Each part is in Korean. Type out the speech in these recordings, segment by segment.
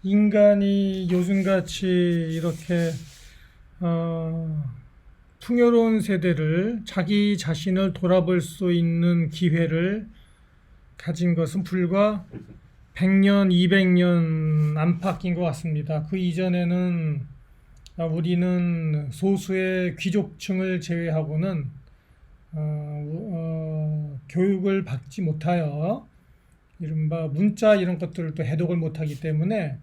인간이 요즘같이 이렇게 풍요로운 세대를 자기 자신을 돌아볼 수 있는 기회를 가진 것은 불과 100년, 200년 안팎인 것 같습니다. 그 이전에는 우리는 소수의 귀족층을 제외하고는 교육을 받지 못하여 이른바 문자 이런 것들을 해독을 못하기 때문에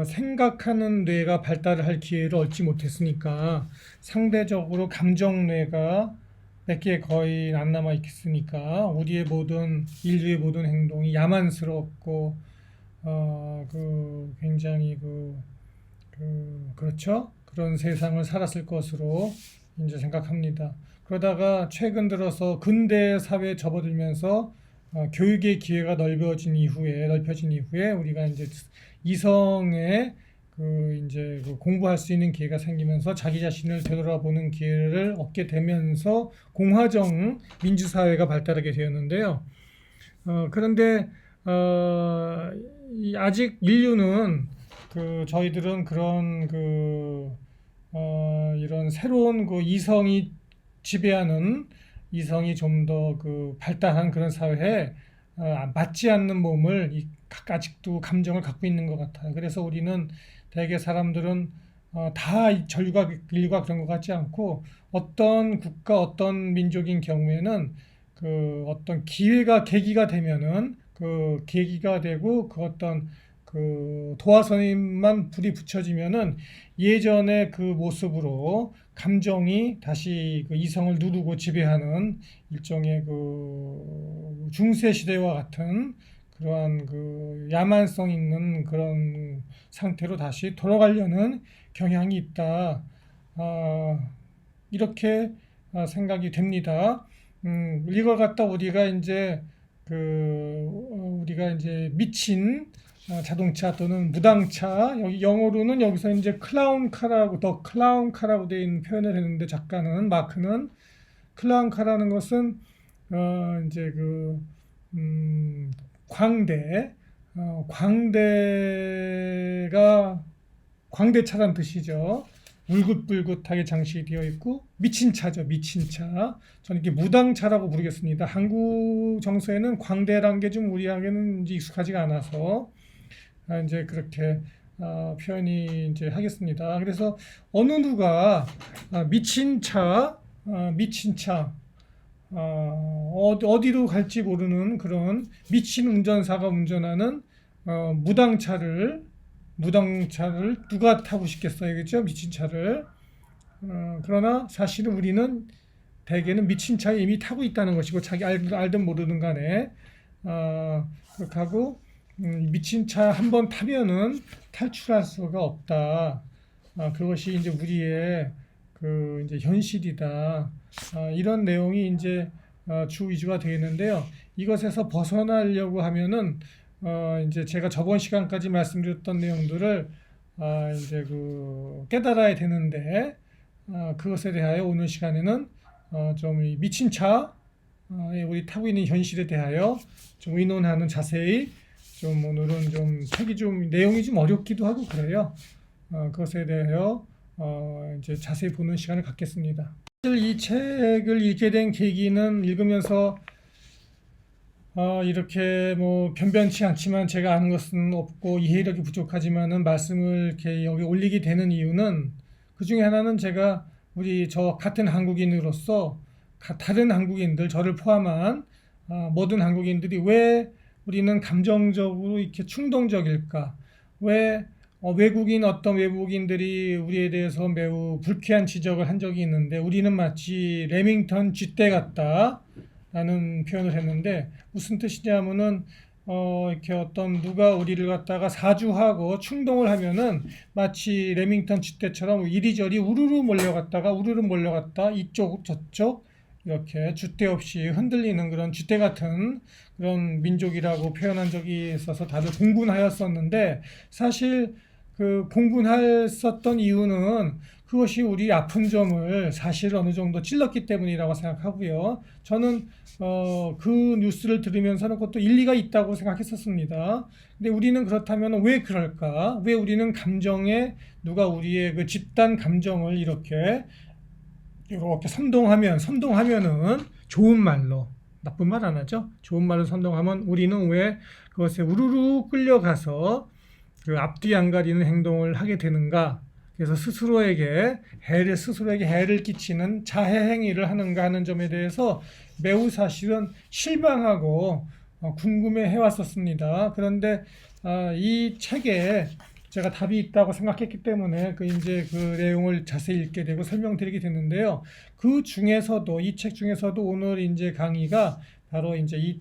생각하는 뇌가 발달을 할 기회를 얻지 못했으니까 상대적으로 감정뇌가 몇 개 거의 안 남아 있으니까 우리의 모든 인류의 모든 행동이 야만스럽고 굉장히 그렇죠? 그런 세상을 살았을 것으로 이제 생각합니다. 그러다가 최근 들어서 근대 사회에 접어들면서 교육의 기회가 넓혀진 이후에 우리가 이제 이성의 이제 공부할 수 있는 기회가 생기면서 자기 자신을 되돌아보는 기회를 얻게 되면서 공화정 민주사회가 발달하게 되었는데요. 그런데 아직 인류는 저희들은 그런 이런 새로운 이성이 지배하는 이성이 좀 더 발달한 그런 사회에 맞지 않는 몸을 아직도 감정을 갖고 있는 것 같아요. 그래서 우리는 대개 사람들은 다 인류가 그런 것 같지 않고 어떤 국가, 어떤 민족인 경우에는 어떤 계기가 되면은 계기가 되고 어떤 도화선에만 불이 붙여지면은 예전의 그 모습으로 감정이 다시 이성을 누르고 지배하는 일종의 중세 시대와 같은 그러한 야만성 있는 그런 상태로 다시 돌아가려는 경향이 있다. 이렇게 생각이 됩니다. 이걸 갖다 우리가 이제 미친 자동차 또는 무당차, 여기 영어로는 여기서 이제 더 클라운카라고 되어 있는 표현을 했는데 마크는 클라운카라는 것은 이제 광대, 광대차란 뜻이죠. 울긋불긋하게 장식이 되어 있고 미친 차죠. 미친 차. 저는 이게 무당차라고 부르겠습니다. 한국 정서에는 광대란 게 좀 우리에게는 익숙하지가 않아서 이제 그렇게 표현이 이제 하겠습니다. 그래서 어느 누가 미친 차, 어디로 갈지 모르는 그런 미친 운전사가 운전하는 무당차를 누가 타고 싶겠어요, 그렇죠? 미친 차를. 그러나 사실은 우리는 대개는 미친 차에 이미 타고 있다는 것이고 자기 알든 모르든 간에 그렇게 하고 미친 차 한 번 타면은 탈출할 수가 없다. 그것이 이제 우리의 이제 현실이다. 이런 내용이 이제 주 위주가 되겠는데요. 이것에서 벗어나려고 하면은 이제 제가 저번 시간까지 말씀드렸던 내용들을 이제 깨달아야 되는데 그것에 대하여 오늘 시간에는 좀 미친 차 우리 타고 있는 현실에 대하여 좀 의논하는 자세히 좀 오늘은 좀 책이 좀 내용이 좀 어렵기도 하고 그래요. 그것에 대하여 이제 자세히 보는 시간을 갖겠습니다. 사실 이 책을 읽게 된 계기는 읽으면서 이렇게 뭐 변변치 않지만 제가 아는 것은 없고 이해력이 부족하지만은 말씀을 이렇게 여기 올리게 되는 이유는 그 중에 하나는 제가 저 같은 한국인으로서 다른 한국인들 저를 포함한 모든 한국인들이 왜 우리는 감정적으로 이렇게 충동적일까? 왜 어떤 외국인들이 우리에 대해서 매우 불쾌한 지적을 한 적이 있는데 우리는 마치 레밍턴 쥐떼 같다 라는 표현을 했는데 무슨 뜻이냐면은 이렇게 누가 우리를 갖다가 사주하고 충동을 하면은 마치 레밍턴 쥐떼처럼 이리저리 우르르 몰려갔다 이쪽 저쪽 이렇게 줏대 없이 흔들리는 그런 쥐떼 같은 그런 민족이라고 표현한 적이 있어서 다들 공분하였었는데 사실 공분했었던 이유는 그것이 우리 아픈 점을 사실 어느 정도 찔렀기 때문이라고 생각하고요. 저는 그 뉴스를 들으면서는 그것도 일리가 있다고 생각했었습니다. 근데 우리는 그렇다면 왜 그럴까? 왜 우리는 감정에 누가 우리의 그 집단 감정을 이렇게 선동하면은 좋은 말로 나쁜 말 안 하죠. 좋은 말로 선동하면 우리는 왜 그것에 우르르 끌려가서 그 앞뒤 안 가리는 행동을 하게 되는가? 그래서 스스로에게 해를 끼치는 자해 행위를 하는가 하는 점에 대해서 매우 사실은 실망하고 궁금해 해왔었습니다. 그런데 이 책에 제가 답이 있다고 생각했기 때문에 이제 그 내용을 자세히 읽게 되고 설명드리게 됐는데요. 그 중에서도 이 책 중에서도 오늘 이제 강의가 바로 이제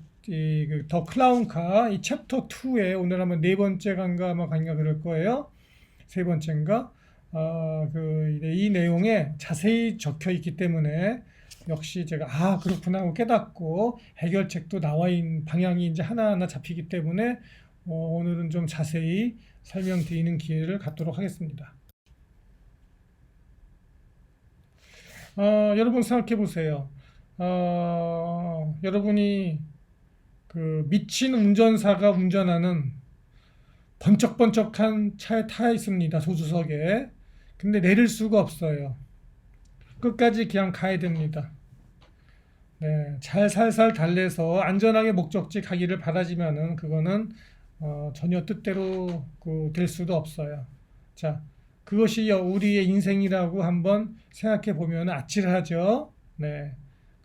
더 클라운카 이 챕터 2에 오늘 아마 네 번째 강의가 그럴 거예요. 세 번째인가? 이 내용에 자세히 적혀 있기 때문에 역시 제가 그렇구나 하고 깨닫고 해결책도 나와 있는 방향이 이제 하나하나 잡히기 때문에 오늘은 좀 자세히 설명드리는 기회를 갖도록 하겠습니다. 여러분 생각해 보세요. 여러분이 그 미친 운전사가 운전하는 번쩍번쩍한 차에 타 있습니다. 조수석에. 근데 내릴 수가 없어요. 끝까지 그냥 가야 됩니다. 네, 잘 살살 달래서 안전하게 목적지 가기를 바라지만은 그거는 전혀 뜻대로 될 수도 없어요. 자, 그것이 우리의 인생이라고 한번 생각해 보면 아찔하죠. 네.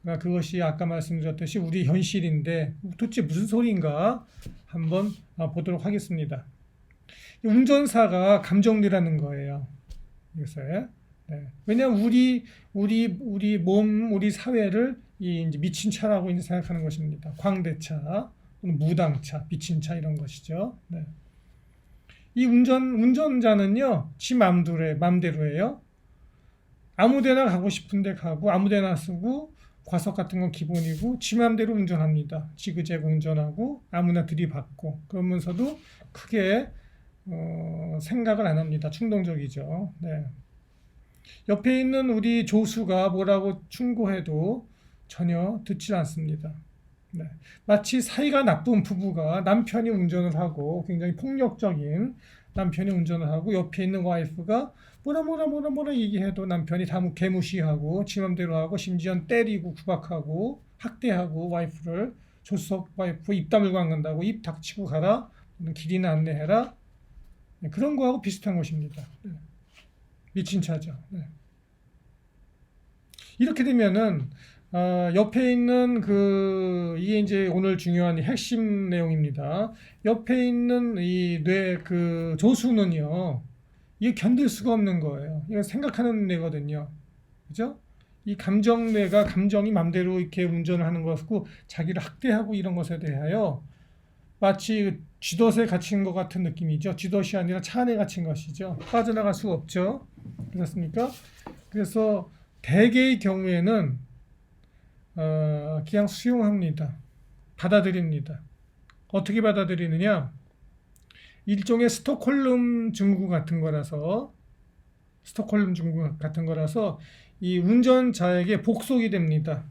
그러니까 그것이 아까 말씀드렸듯이 우리 현실인데 도대체 무슨 소리인가 한번 보도록 하겠습니다. 운전사가 감정이라는 거예요. 이것에. 네. 왜냐하면 우리 몸, 우리 사회를 이제 미친 차라고 이제 생각하는 것입니다. 광대차, 무당차, 미친 차 이런 것이죠. 네. 이 운전자는요, 지 맘대로 해요. 아무데나 가고 싶은데 가고, 아무데나 쓰고, 과속 같은 건 기본이고, 지 맘대로 운전합니다. 지그재그 운전하고, 아무나 들이받고, 그러면서도 크게 생각을 안 합니다. 충동적이죠. 네. 옆에 있는 우리 조수가 뭐라고 충고해도 전혀 듣지 않습니다. 네. 마치 사이가 나쁜 부부가 남편이 운전을 하고 굉장히 폭력적인 남편이 운전을 하고 옆에 있는 와이프가 뭐라 얘기해도 남편이 다 개무시하고 지 맘대로 하고 심지어 때리고 구박하고 학대하고 와이프를 조수석 와이프 입 다물고 안 간다고 입 닥치고 가라 길이나 안내해라 네, 그런 거하고 비슷한 것입니다. 네. 미친 차죠. 네. 이렇게 되면은 옆에 있는 이게 이제 오늘 중요한 핵심 내용입니다. 옆에 있는 이 조수는요, 이게 견딜 수가 없는 거예요. 이거 생각하는 뇌거든요. 그죠? 이 감정이 맘대로 이렇게 운전을 하는 것이고, 자기를 학대하고 이런 것에 대하여 마치 쥐덫에 갇힌 것 같은 느낌이죠. 쥐덫이 아니라 차 안에 갇힌 것이죠. 빠져나갈 수가 없죠. 그렇습니까? 그래서 대개의 경우에는 그냥 수용합니다. 받아들입니다. 어떻게 받아들이느냐? 일종의 스톡홀름 증후 같은 거라서 이 운전자에게 복속이 됩니다.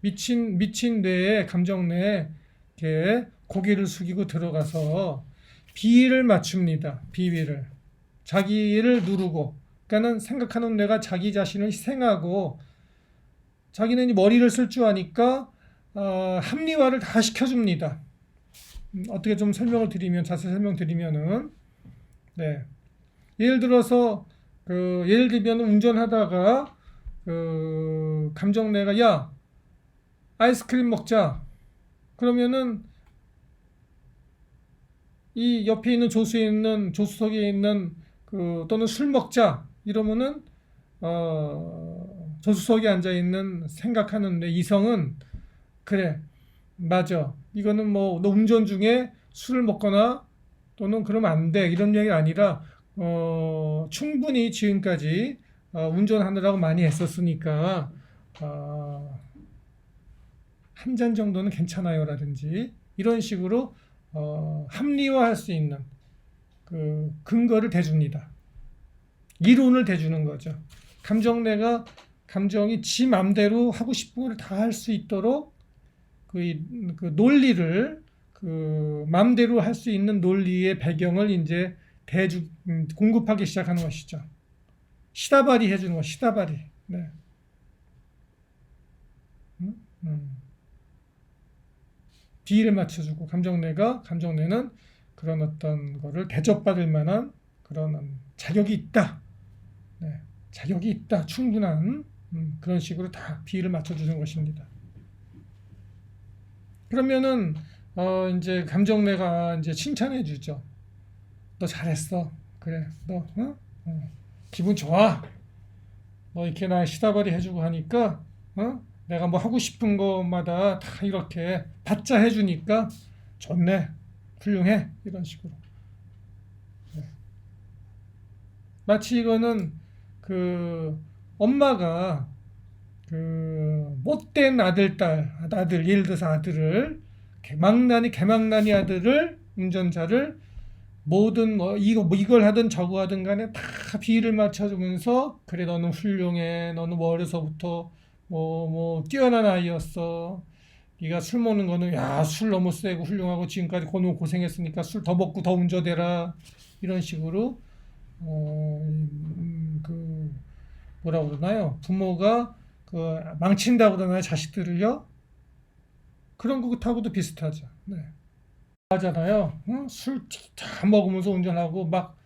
미친 뇌에 감정 뇌에 이렇게 고개를 숙이고 들어가서 비위를 맞춥니다. 비위를 자기를 누르고 그러니까는 생각하는 뇌가 자기 자신을 희생하고 자기는 머리를 쓸 줄 아니까 합리화를 다 시켜줍니다. 어떻게 좀 자세히 설명드리면은 네. 예를 들어서 예를 들면 운전하다가 감정내가 야 아이스크림 먹자 그러면은 이 옆에 있는 조수석에 있는 또는 술 먹자 이러면은 조수석에 앉아 있는 생각하는 내 이성은 그래 맞아 이거는 뭐 너 운전 중에 술을 먹거나 또는 그러면 안 돼 이런 얘기가 아니라 충분히 지금까지 운전하느라고 많이 했었으니까 한 잔 정도는 괜찮아요라든지 이런 식으로 합리화할 수 있는 그 근거를 대줍니다. 이론을 대주는 거죠. 감정이 지 맘대로 하고 싶은 걸 다 할 수 있도록 그 논리를 맘대로 할 수 있는 논리의 배경을 이제 공급하기 시작하는 것이죠. 시다바리 해주는 거, 시다바리. 네. 비위를 맞춰주고 감정내는 그런 어떤 거를 대접받을 만한 그런 자격이 있다. 네. 자격이 있다. 충분한 그런 식으로 다 비위를 맞춰주는 것입니다. 그러면은 이제 감정내가 이제 칭찬해 주죠. 너 잘했어. 그래. 너 기분 좋아. 너 이렇게 나 시다바리 해주고 하니까 내가 뭐 하고 싶은 것마다 다 이렇게 받자 해주니까 좋네. 훌륭해. 이런 식으로. 네. 마치 이거는 엄마가 못된 아들, 예를 들어서 아들을 개망나니 아들을 운전자를 뭐든 이걸 하든 저거 하든 간에 다 비위를 맞춰주면서 그래 너는 훌륭해. 너는 어려서부터 뭐 뛰어난 아이였어. 네가 술 먹는 거는 야, 술 너무 세고 훌륭하고 지금까지 너무 고생했으니까 술 더 먹고 더 운전해라. 이런 식으로 뭐라고 그러나요? 부모가 망친다고 그러나요? 자식들을요? 그런 것하고도 비슷하죠. 네. 하잖아요. 술 다 먹으면서 운전하고 막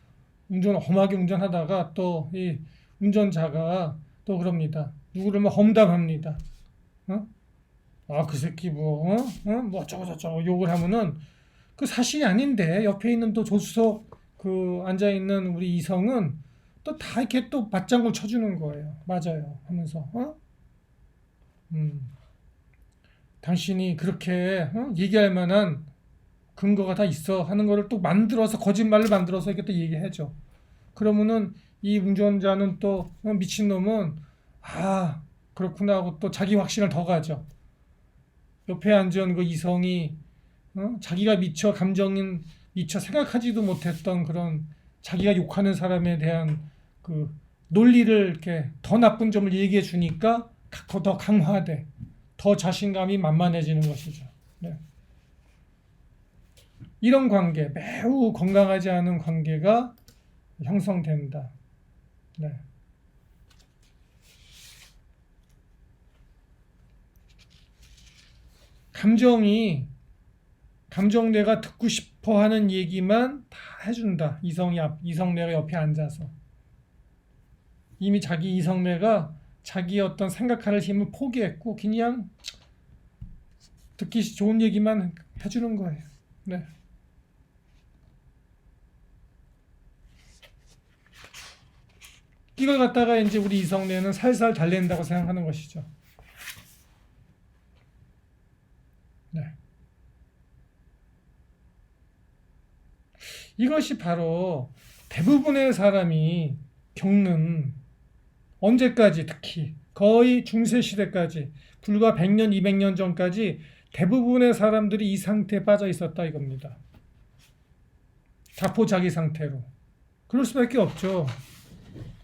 험하게 운전하다가 또 이 운전자가 또 그럽니다. 누구를 막 험담합니다. 어? 그 새끼 뭐 어쩌고 저쩌고 욕을 하면은 그 사실이 아닌데 옆에 있는 또 조수석 앉아 있는 우리 이성은 또 다 이렇게 또 맞장구 쳐주는 거예요. 맞아요. 하면서 음, 당신이 그렇게 얘기할 만한 근거가 다 있어 하는 거를 또 만들어서 거짓말을 만들어서 이렇게 또 얘기해줘. 그러면은 이 운전자는 또 미친놈은 그렇구나 하고 또 자기 확신을 더 가져. 옆에 앉은 그 이성이 자기가 미처 생각하지도 못했던 그런 자기가 욕하는 사람에 대한 논리를 이렇게 더 나쁜 점을 얘기해 주니까 더 강화돼. 더 자신감이 만만해지는 것이죠. 네. 이런 관계, 매우 건강하지 않은 관계가 형성된다. 네. 감정내가 듣고 싶어 하는 얘기만 다 해준다. 이성내가 옆에 앉아서. 이미 자기 이성내가 자기 어떤 생각할 힘을 포기했고, 그냥 듣기 좋은 얘기만 해주는 거예요. 네. 이걸 갖다가 이제 우리 이성내는 살살 달랜다고 생각하는 것이죠. 네. 이것이 바로 대부분의 사람이 겪는 언제까지 특히 거의 중세시대까지 불과 100년, 200년 전까지 대부분의 사람들이 이 상태에 빠져 있었다 이겁니다. 자포자기 상태로. 그럴 수밖에 없죠.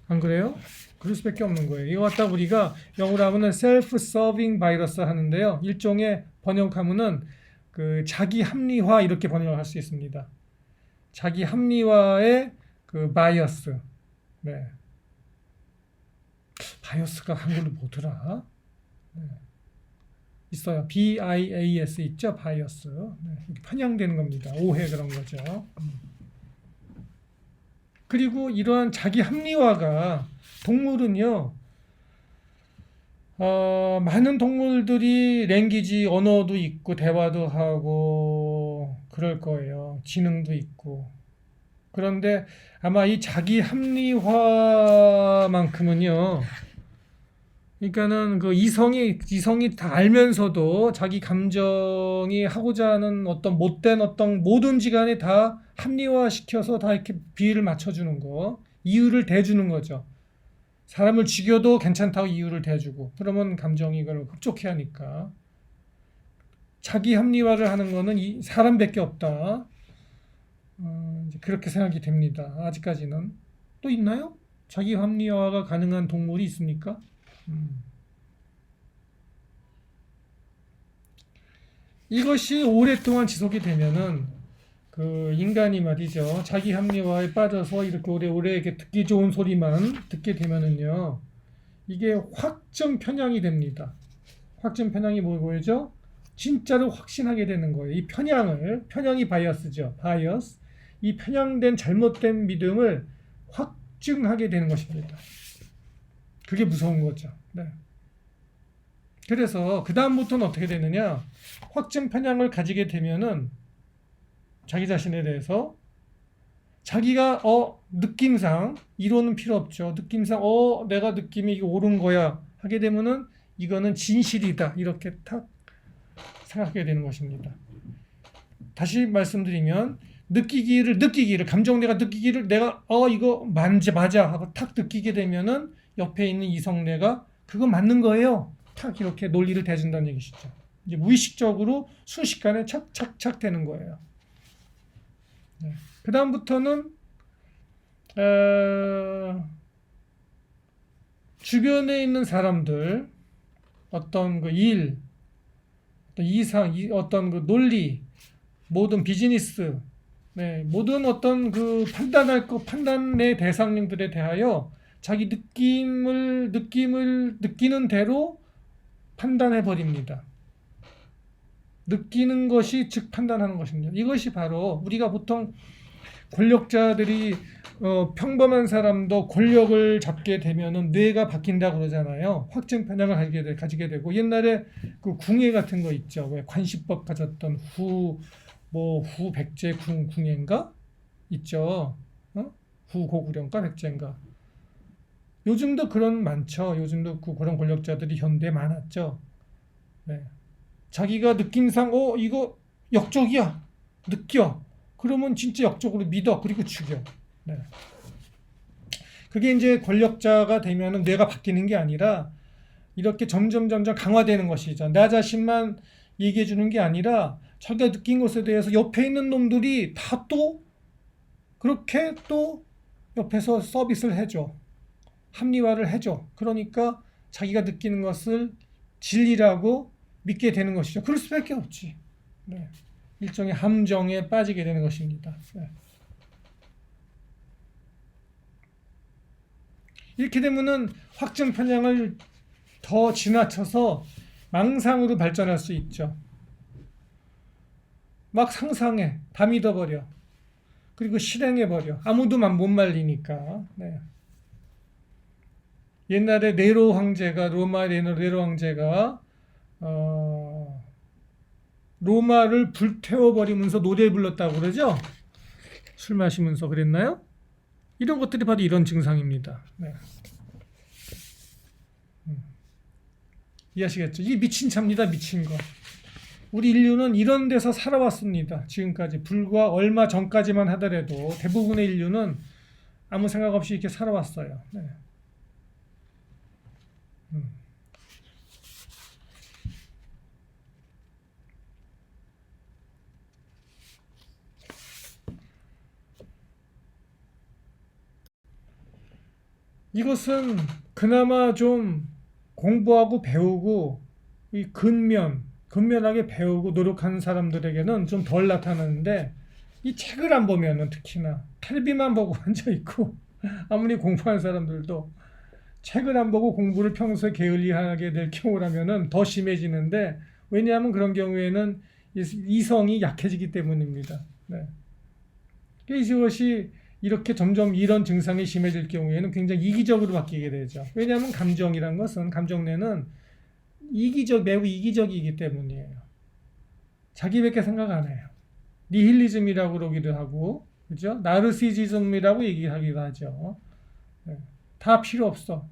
안 그래요? 그럴 수밖에 없는 거예요. 이거 갖다 우리가 영어로 하면은 self-serving 바이러스 하는데요. 일종의 번역하면은 자기 합리화 이렇게 번역을 할 수 있습니다. 자기 합리화의 바이어스. 네. 바이어스가 한글로 뭐더라? 네. 있어요. BIAS 있죠? 바이어스. 네. 이렇게 편향되는 겁니다. 오해 그런 거죠. 그리고 이러한 자기 합리화가 동물은요. 많은 동물들이 랭귀지 언어도 있고 대화도 하고 그럴 거예요. 지능도 있고. 그런데 아마 이 자기 합리화만큼은요. 그러니까는 이성이 다 알면서도 자기 감정이 하고자 하는 어떤 못된 어떤 뭐든지 간에 다 합리화시켜서 다 이렇게 비위를 맞춰주는 거, 이유를 대주는 거죠. 사람을 죽여도 괜찮다고 이유를 대주고, 그러면 감정이 그걸 흡족해 하니까. 자기 합리화를 하는 거는 이 사람밖에 없다. 이제 그렇게 생각이 됩니다. 아직까지는. 또 있나요? 자기 합리화가 가능한 동물이 있습니까? 이것이 오랫동안 지속이 되면은 그 인간이 말이죠. 자기 합리화에 빠져서 이렇게 오래오래 이렇게 듣기 좋은 소리만 듣게 되면은요. 이게 확정 편향이 됩니다. 확정 편향이 뭐죠? 진짜로 확신하게 되는 거예요. 이 편향이 바이어스죠. 바이어스. 이 편향된 잘못된 믿음을 확증하게 되는 것입니다. 그게 무서운 거죠. 네. 그래서 그 다음부터는 어떻게 되느냐? 확증 편향을 가지게 되면은 자기 자신에 대해서 자기가 느낌상 이론은 필요 없죠. 느낌상 내가 느낌이 이게 옳은 거야 하게 되면은 이거는 진실이다 이렇게 탁 생각하게 되는 것입니다. 다시 말씀드리면 느끼기를 감정내가 느끼기를 내가 이거 맞아 하고 탁 느끼게 되면은 옆에 있는 이성내가 그거 맞는 거예요. 탁 이렇게 논리를 대준다는 얘기시죠. 이제 무의식적으로 순식간에 착착착 되는 거예요. 네. 그 다음부터는 주변에 있는 사람들 어떤 그 일, 어떤 이상, 어떤 그 논리, 모든 비즈니스, 네, 모든 어떤 그 판단의 대상들에 대하여 자기 느낌을 느끼는 대로 판단해 버립니다. 느끼는 것이 즉 판단하는 것입니다. 이것이 바로 우리가 보통 권력자들이 평범한 사람도 권력을 잡게 되면은 뇌가 바뀐다고 그러잖아요. 확증 편향을 가지게 되고 옛날에 그 궁예 같은 거 있죠. 왜 관시법 가졌던 후 백제 궁예인가 있죠. 후 고구려인가 백제인가. 요즘도 그런 많죠. 요즘도 그런 권력자들이 현대에 많았죠. 네. 자기가 느낌상 이거 역적이야 느껴 그러면 진짜 역적으로 믿어 그리고 죽여. 네. 그게 이제 권력자가 되면은 뇌가 바뀌는 게 아니라 이렇게 점점 강화되는 것이죠. 나 자신만 얘기해 주는 게 아니라 자기가 느낀 것에 대해서 옆에 있는 놈들이 다 또 그렇게 또 옆에서 서비스를 해줘. 합리화를 해줘. 그러니까 자기가 느끼는 것을 진리라고 믿게 되는 것이죠. 그럴 수밖에 없지. 네. 일종의 함정에 빠지게 되는 것입니다. 네. 이렇게 되면은 확증 편향을 더 지나쳐서 망상으로 발전할 수 있죠. 막 상상해, 다 믿어버려. 그리고 실행해버려. 아무도 못 말리니까. 네. 옛날에 로마 네로 황제가 로마를 불태워버리면서 노래 불렀다고 그러죠? 술 마시면서 그랬나요? 이런 것들이 바로 이런 증상입니다. 네. 이해하시겠죠? 이게 미친 차입니다. 미친 거. 우리 인류는 이런 데서 살아왔습니다. 지금까지. 불과 얼마 전까지만 하더라도 대부분의 인류는 아무 생각 없이 이렇게 살아왔어요. 네. 이것은 그나마 좀 공부하고 배우고 이 근면하게 배우고 노력하는 사람들에게는 좀 덜 나타나는데 이 책을 안 보면은 특히나 텔레비만 보고 앉아 있고 아무리 공부하는 사람들도 책을 안 보고 공부를 평소에 게을리하게 될 경우라면은 더 심해지는데 왜냐하면 그런 경우에는 이성이 약해지기 때문입니다. 네. 이것이 이렇게 점점 이런 증상이 심해질 경우에는 굉장히 이기적으로 바뀌게 되죠. 왜냐하면 감정이란 것은 감정내는 매우 이기적이기 때문이에요. 자기밖에 생각 안 해요. 니힐리즘이라고 그러기도 하고, 그죠? 나르시시즘이라고 얘기하기도 하죠. 네. 다 필요 없어.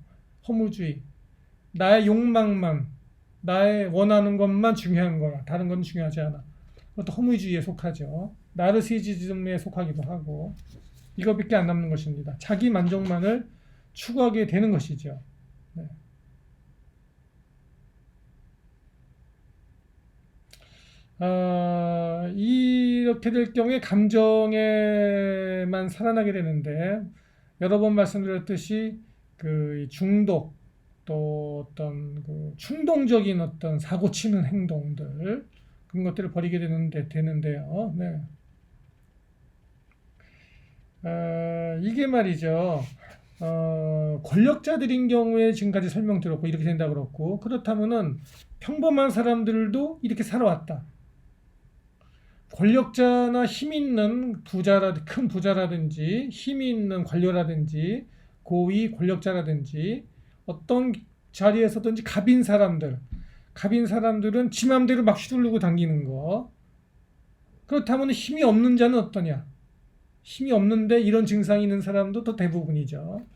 허무주의. 나의 욕망만, 나의 원하는 것만 중요한 거야. 다른 건 중요하지 않아. 그것도 허무주의에 속하죠. 나르시시즘에 속하기도 하고. 이거밖에 안 남는 것입니다. 자기 만족만을 추구하게 되는 것이죠. 네. 이렇게 될 경우에 감정에만 살아나게 되는데 여러 번 말씀드렸듯이 그 중독 또 어떤 그 충동적인 어떤 사고 치는 행동들 그런 것들을 버리게 되는데요. 네. 이게 말이죠. 권력자들인 경우에 지금까지 설명드렸고 이렇게 된다 그렇고 그렇다면은 평범한 사람들도 이렇게 살아왔다. 권력자나 힘 있는 큰 부자라든지 힘이 있는 관료라든지 고위 권력자라든지 어떤 자리에서든지 갑인 사람들은 지 맘대로 막 휘두르고 당기는 거. 그렇다면 힘이 없는 자는 어떠냐? 힘이 없는데 이런 증상이 있는 사람도 또 대부분이죠.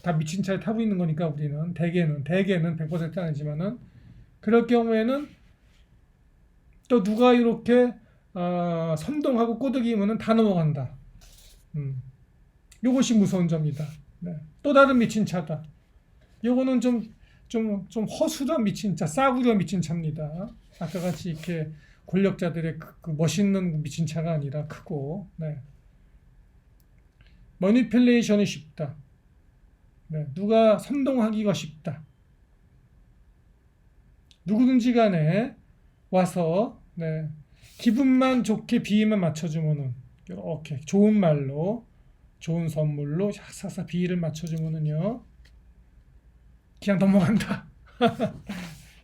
다 미친 차에 타고 있는 거니까 우리는 대개는 100% 아니지만은 그럴 경우에는 또 누가 이렇게 선동하고 꼬드기면은 다 넘어간다. 요것이 무서운 점이다. 네. 또 다른 미친 차다. 요거는 좀 허술한 미친 차, 싸구려 미친 차입니다. 아까 같이 이렇게 권력자들의 그 멋있는 미친 차가 아니라 크고, 네. 머니플레이션이 쉽다. 네. 누가 선동하기가 쉽다. 누구든지 간에 와서, 네. 기분만 좋게 비위만 맞춰주면은, 이렇게 좋은 말로, 좋은 선물로 싹싹 비위를 맞춰주면은요, 그냥 넘어간다.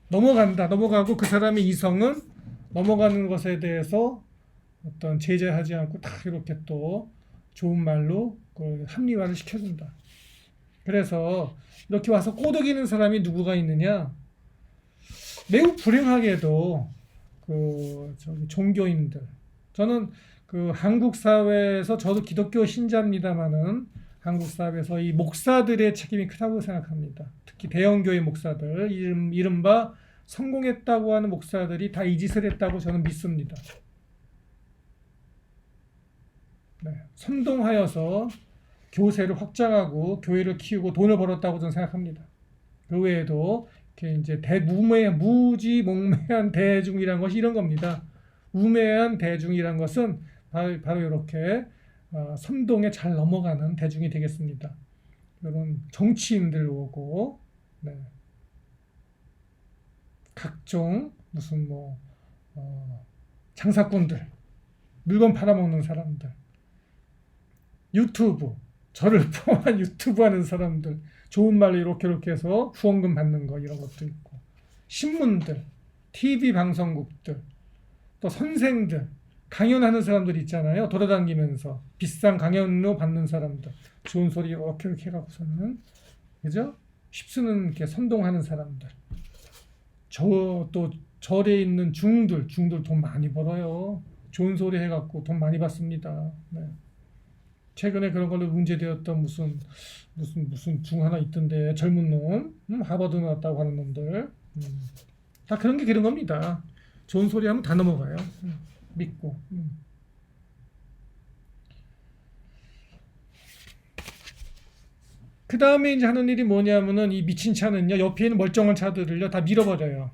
넘어가고 그 사람의 이성은 넘어가는 것에 대해서 어떤 제재하지 않고 다 이렇게 또 좋은 말로 그 합리화를 시켜준다. 그래서 이렇게 와서 꼬드기는 사람이 누구가 있느냐? 매우 불행하게도 종교인들. 저는 그 한국 사회에서 저도 기독교 신자입니다만은 한국 사회에서 이 목사들의 책임이 크다고 생각합니다. 특히 대형교회 목사들, 이른바 성공했다고 하는 목사들이 다 이 짓을 했다고 저는 믿습니다. 네, 선동하여서 교세를 확장하고 교회를 키우고 돈을 벌었다고 저는 생각합니다. 그 외에도 이렇게 이제 무지몽매한 대중이란 것이 이런 겁니다. 우매한 대중이란 것은 바로 이렇게 선동에 잘 넘어가는 대중이 되겠습니다. 이런 정치인들 오고, 네. 각종 무슨 장사꾼들, 물건 팔아먹는 사람들, 유튜브, 저를 포함한 유튜브 하는 사람들, 좋은 말로 이렇게 해서 후원금 받는 거 이런 것도 있고, 신문들, TV 방송국들, 또 선생들, 강연하는 사람들 있잖아요. 돌아다니면서 비싼 강연료 받는 사람들, 좋은 소리 이렇게 해갖고서는, 그죠? 휩쓰는 이렇게 선동하는 사람들. 또 절에 있는 중들 돈 많이 벌어요. 좋은 소리 해갖고 돈 많이 받습니다. 네. 최근에 그런 걸로 문제되었던 무슨 중 하나 있던데 젊은 놈, 하버드 나왔다고 하는 놈들, 다 그런 게 그런 겁니다. 좋은 소리 하면 다 넘어가요. 믿고. 그 다음에 이제 하는 일이 뭐냐면은 이 미친 차는요, 옆에 있는 멀쩡한 차들을요 다 밀어버려요.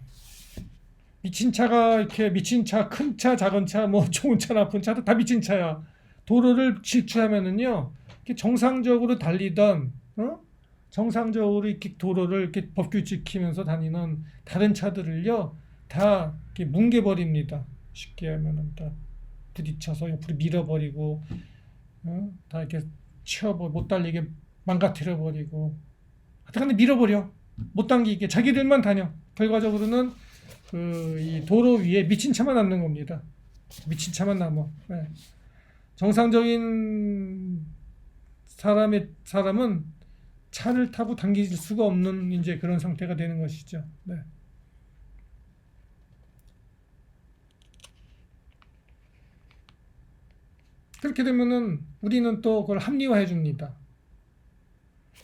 미친 차가 이렇게 미친 차, 큰 차, 작은 차, 뭐 좋은 차, 나쁜 차도 다 미친 차야. 도로를 질주하면은요, 이렇게 정상적으로 달리던, 정상적으로 이렇게 도로를 이렇게 법규 지키면서 다니는 다른 차들을요, 다 이렇게 뭉개버립니다. 쉽게 하면은 다 부딪혀서 옆으로 밀어버리고, 다 이렇게 못 달리게 망가뜨려버리고, 하여튼 밀어버려. 못 당기게 자기들만 다녀. 결과적으로는 이 도로 위에 미친 차만 남는 겁니다. 미친 차만 남아. 네. 정상적인 사람은 차를 타고 당길 수가 없는 이제 그런 상태가 되는 것이죠. 네. 그렇게 되면은 우리는 또 그걸 합리화해 줍니다.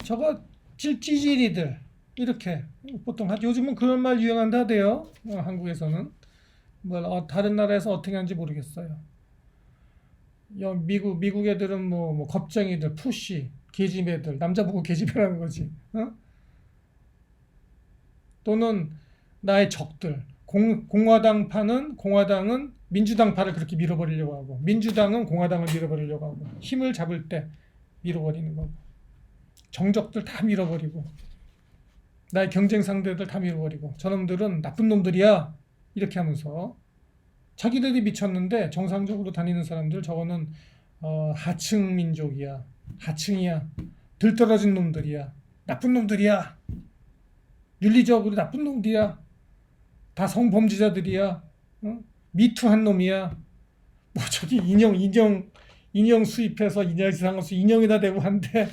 저거 찌질이들 이렇게 보통 요즘은 그런 말 유행한다 하대요. 한국에서는 다른 나라에서 어떻게 하는지 모르겠어요. 미국 애들은 뭐 겁쟁이들, 푸시, 계집애들, 남자 보고 계집애라는 거지. 또는 나의 적들. 공화당은 민주당파를 그렇게 밀어버리려고 하고, 민주당은 공화당을 밀어버리려고 하고, 힘을 잡을 때 밀어버리는 거고. 정적들 다 밀어버리고 나의 경쟁 상대들 다 밀어버리고 저놈들은 나쁜 놈들이야 이렇게 하면서 자기들이 미쳤는데 정상적으로 다니는 사람들 저거는 하층 민족이야 하층이야 들떨어진 놈들이야 나쁜 놈들이야 윤리적으로 나쁜 놈들이야 다 성범죄자들이야 미투한 놈이야 뭐 저기 인형 수입해서 인형상수 인형에다 대고 한데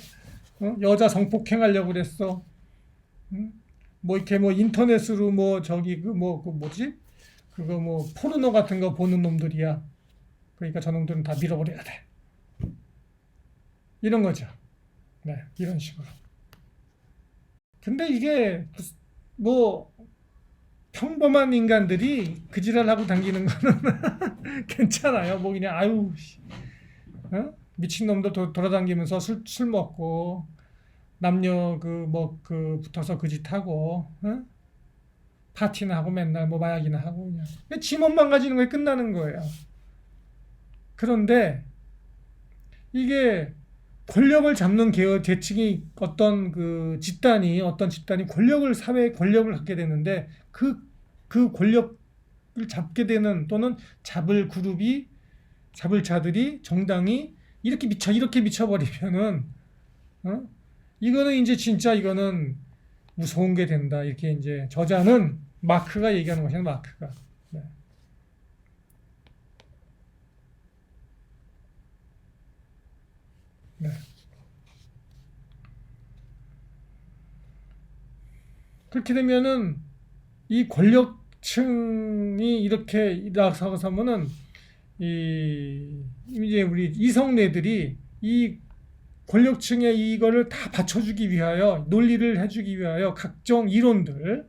여자 성폭행하려고 그랬어 뭐 이렇게 뭐 인터넷으로 뭐 저기 그 뭐지 그거 뭐 포르노 같은 거 보는 놈들이야 그러니까 저놈들은 다 밀어버려야 돼 이런 거죠 네 이런 식으로 근데 이게 뭐 평범한 인간들이 그 지랄하고 다니는 거는 괜찮아요. 뭐 그냥 아유 미친놈들 돌아다니면서 술 먹고 남녀 붙어서 그 짓 하고 파티나 하고 맨날 뭐 마약이나 하고 그냥 지 몸만 가지는 거에 끝나는 거예요. 그런데 이게 권력을 잡는 계층이 어떤 집단이 사회의 권력을 갖게 되는데 그 권력을 잡게 되는 또는 잡을 자들이 정당이 이렇게 미쳐버리면은 이거는 이제 진짜 이거는 무서운 게 된다 이렇게 이제 저자는 마크가 얘기하는 것이야 마크가. 네. 네. 그렇게 되면은 이 권력층이 이렇게 일어서면은 이제 우리 이성내들이 이 권력층의 이거를 다 받쳐주기 위하여 논리를 해주기 위하여 각종 이론들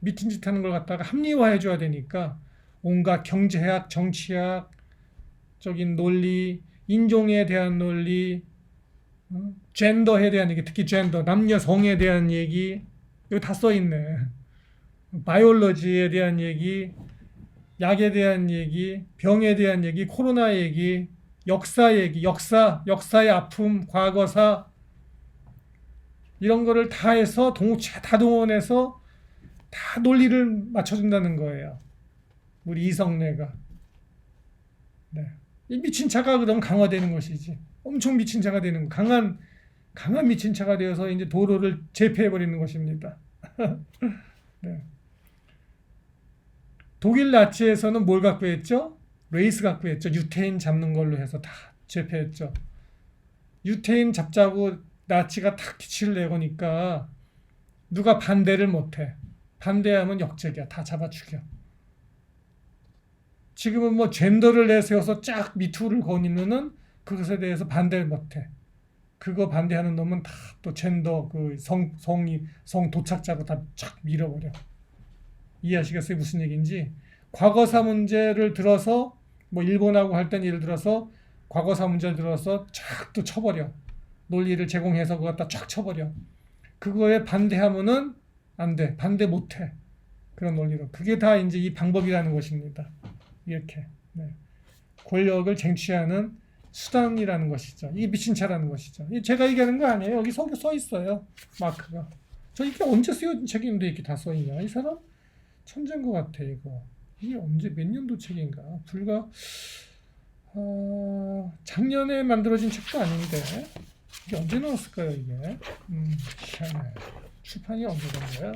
미친 짓 하는 걸 갖다가 합리화해 줘야 되니까 온갖 경제학, 정치학 적인 논리, 인종에 대한 논리, 젠더에 대한 얘기, 특히 젠더, 남녀 성에 대한 얘기, 이거 다 써있네. 바이올로지에 대한 얘기, 약에 대한 얘기, 병에 대한 얘기, 코로나 얘기, 역사 얘기, 역사의 아픔, 과거사, 이런 거를 다 해서 다 동원해서 다 논리를 맞춰준다는 거예요. 우리 이성내가. 네. 이 미친 차가 그럼 강화되는 것이지. 엄청 미친 차가 되는 거. 강한 미친 차가 되어서 이제 도로를 제패해 버리는 것입니다. 네. 독일 나치에서는 뭘 갖고 했죠? 레이스 갖고 했죠. 유태인 잡는 걸로 해서 다 제패했죠. 유태인 잡자고 나치가 탁 기치를 내거니까 누가 반대를 못해. 반대하면 역적이야. 다 잡아 죽여. 지금은 뭐 젠더를 내세워서 쫙 미투를 거니면은 그것에 대해서 반대를 못해. 그거 반대하는 놈은 다 또 젠더 성 도착자고 다 쫙 밀어버려. 이해하시겠어요? 무슨 얘기인지. 과거사 문제를 들어서 뭐 일본하고 할 땐 예를 들어서 과거사 문제를 들어서 쫙 또 쳐버려. 논리를 제공해서 그거 갖다 쫙 쳐버려. 그거에 반대하면은 안 돼. 반대 못해. 그런 논리로. 그게 다 이제 이 방법이라는 것입니다. 이렇게. 네. 권력을 쟁취하는 수단이라는 것이죠. 이게 미친 차라는 것이죠. 제가 얘기하는 거 아니에요. 여기 써 있어요. 마크가. 저 이게 언제 쓰여진 책인데 이렇게 다 써있냐. 이 사람 천재인 것 같아 이거. 이게 언제 몇 년도 책인가. 불과 작년에 만들어진 책도 아닌데 이게 언제 나왔을까요 이게. 희한해. 출판이 언제 된 거야.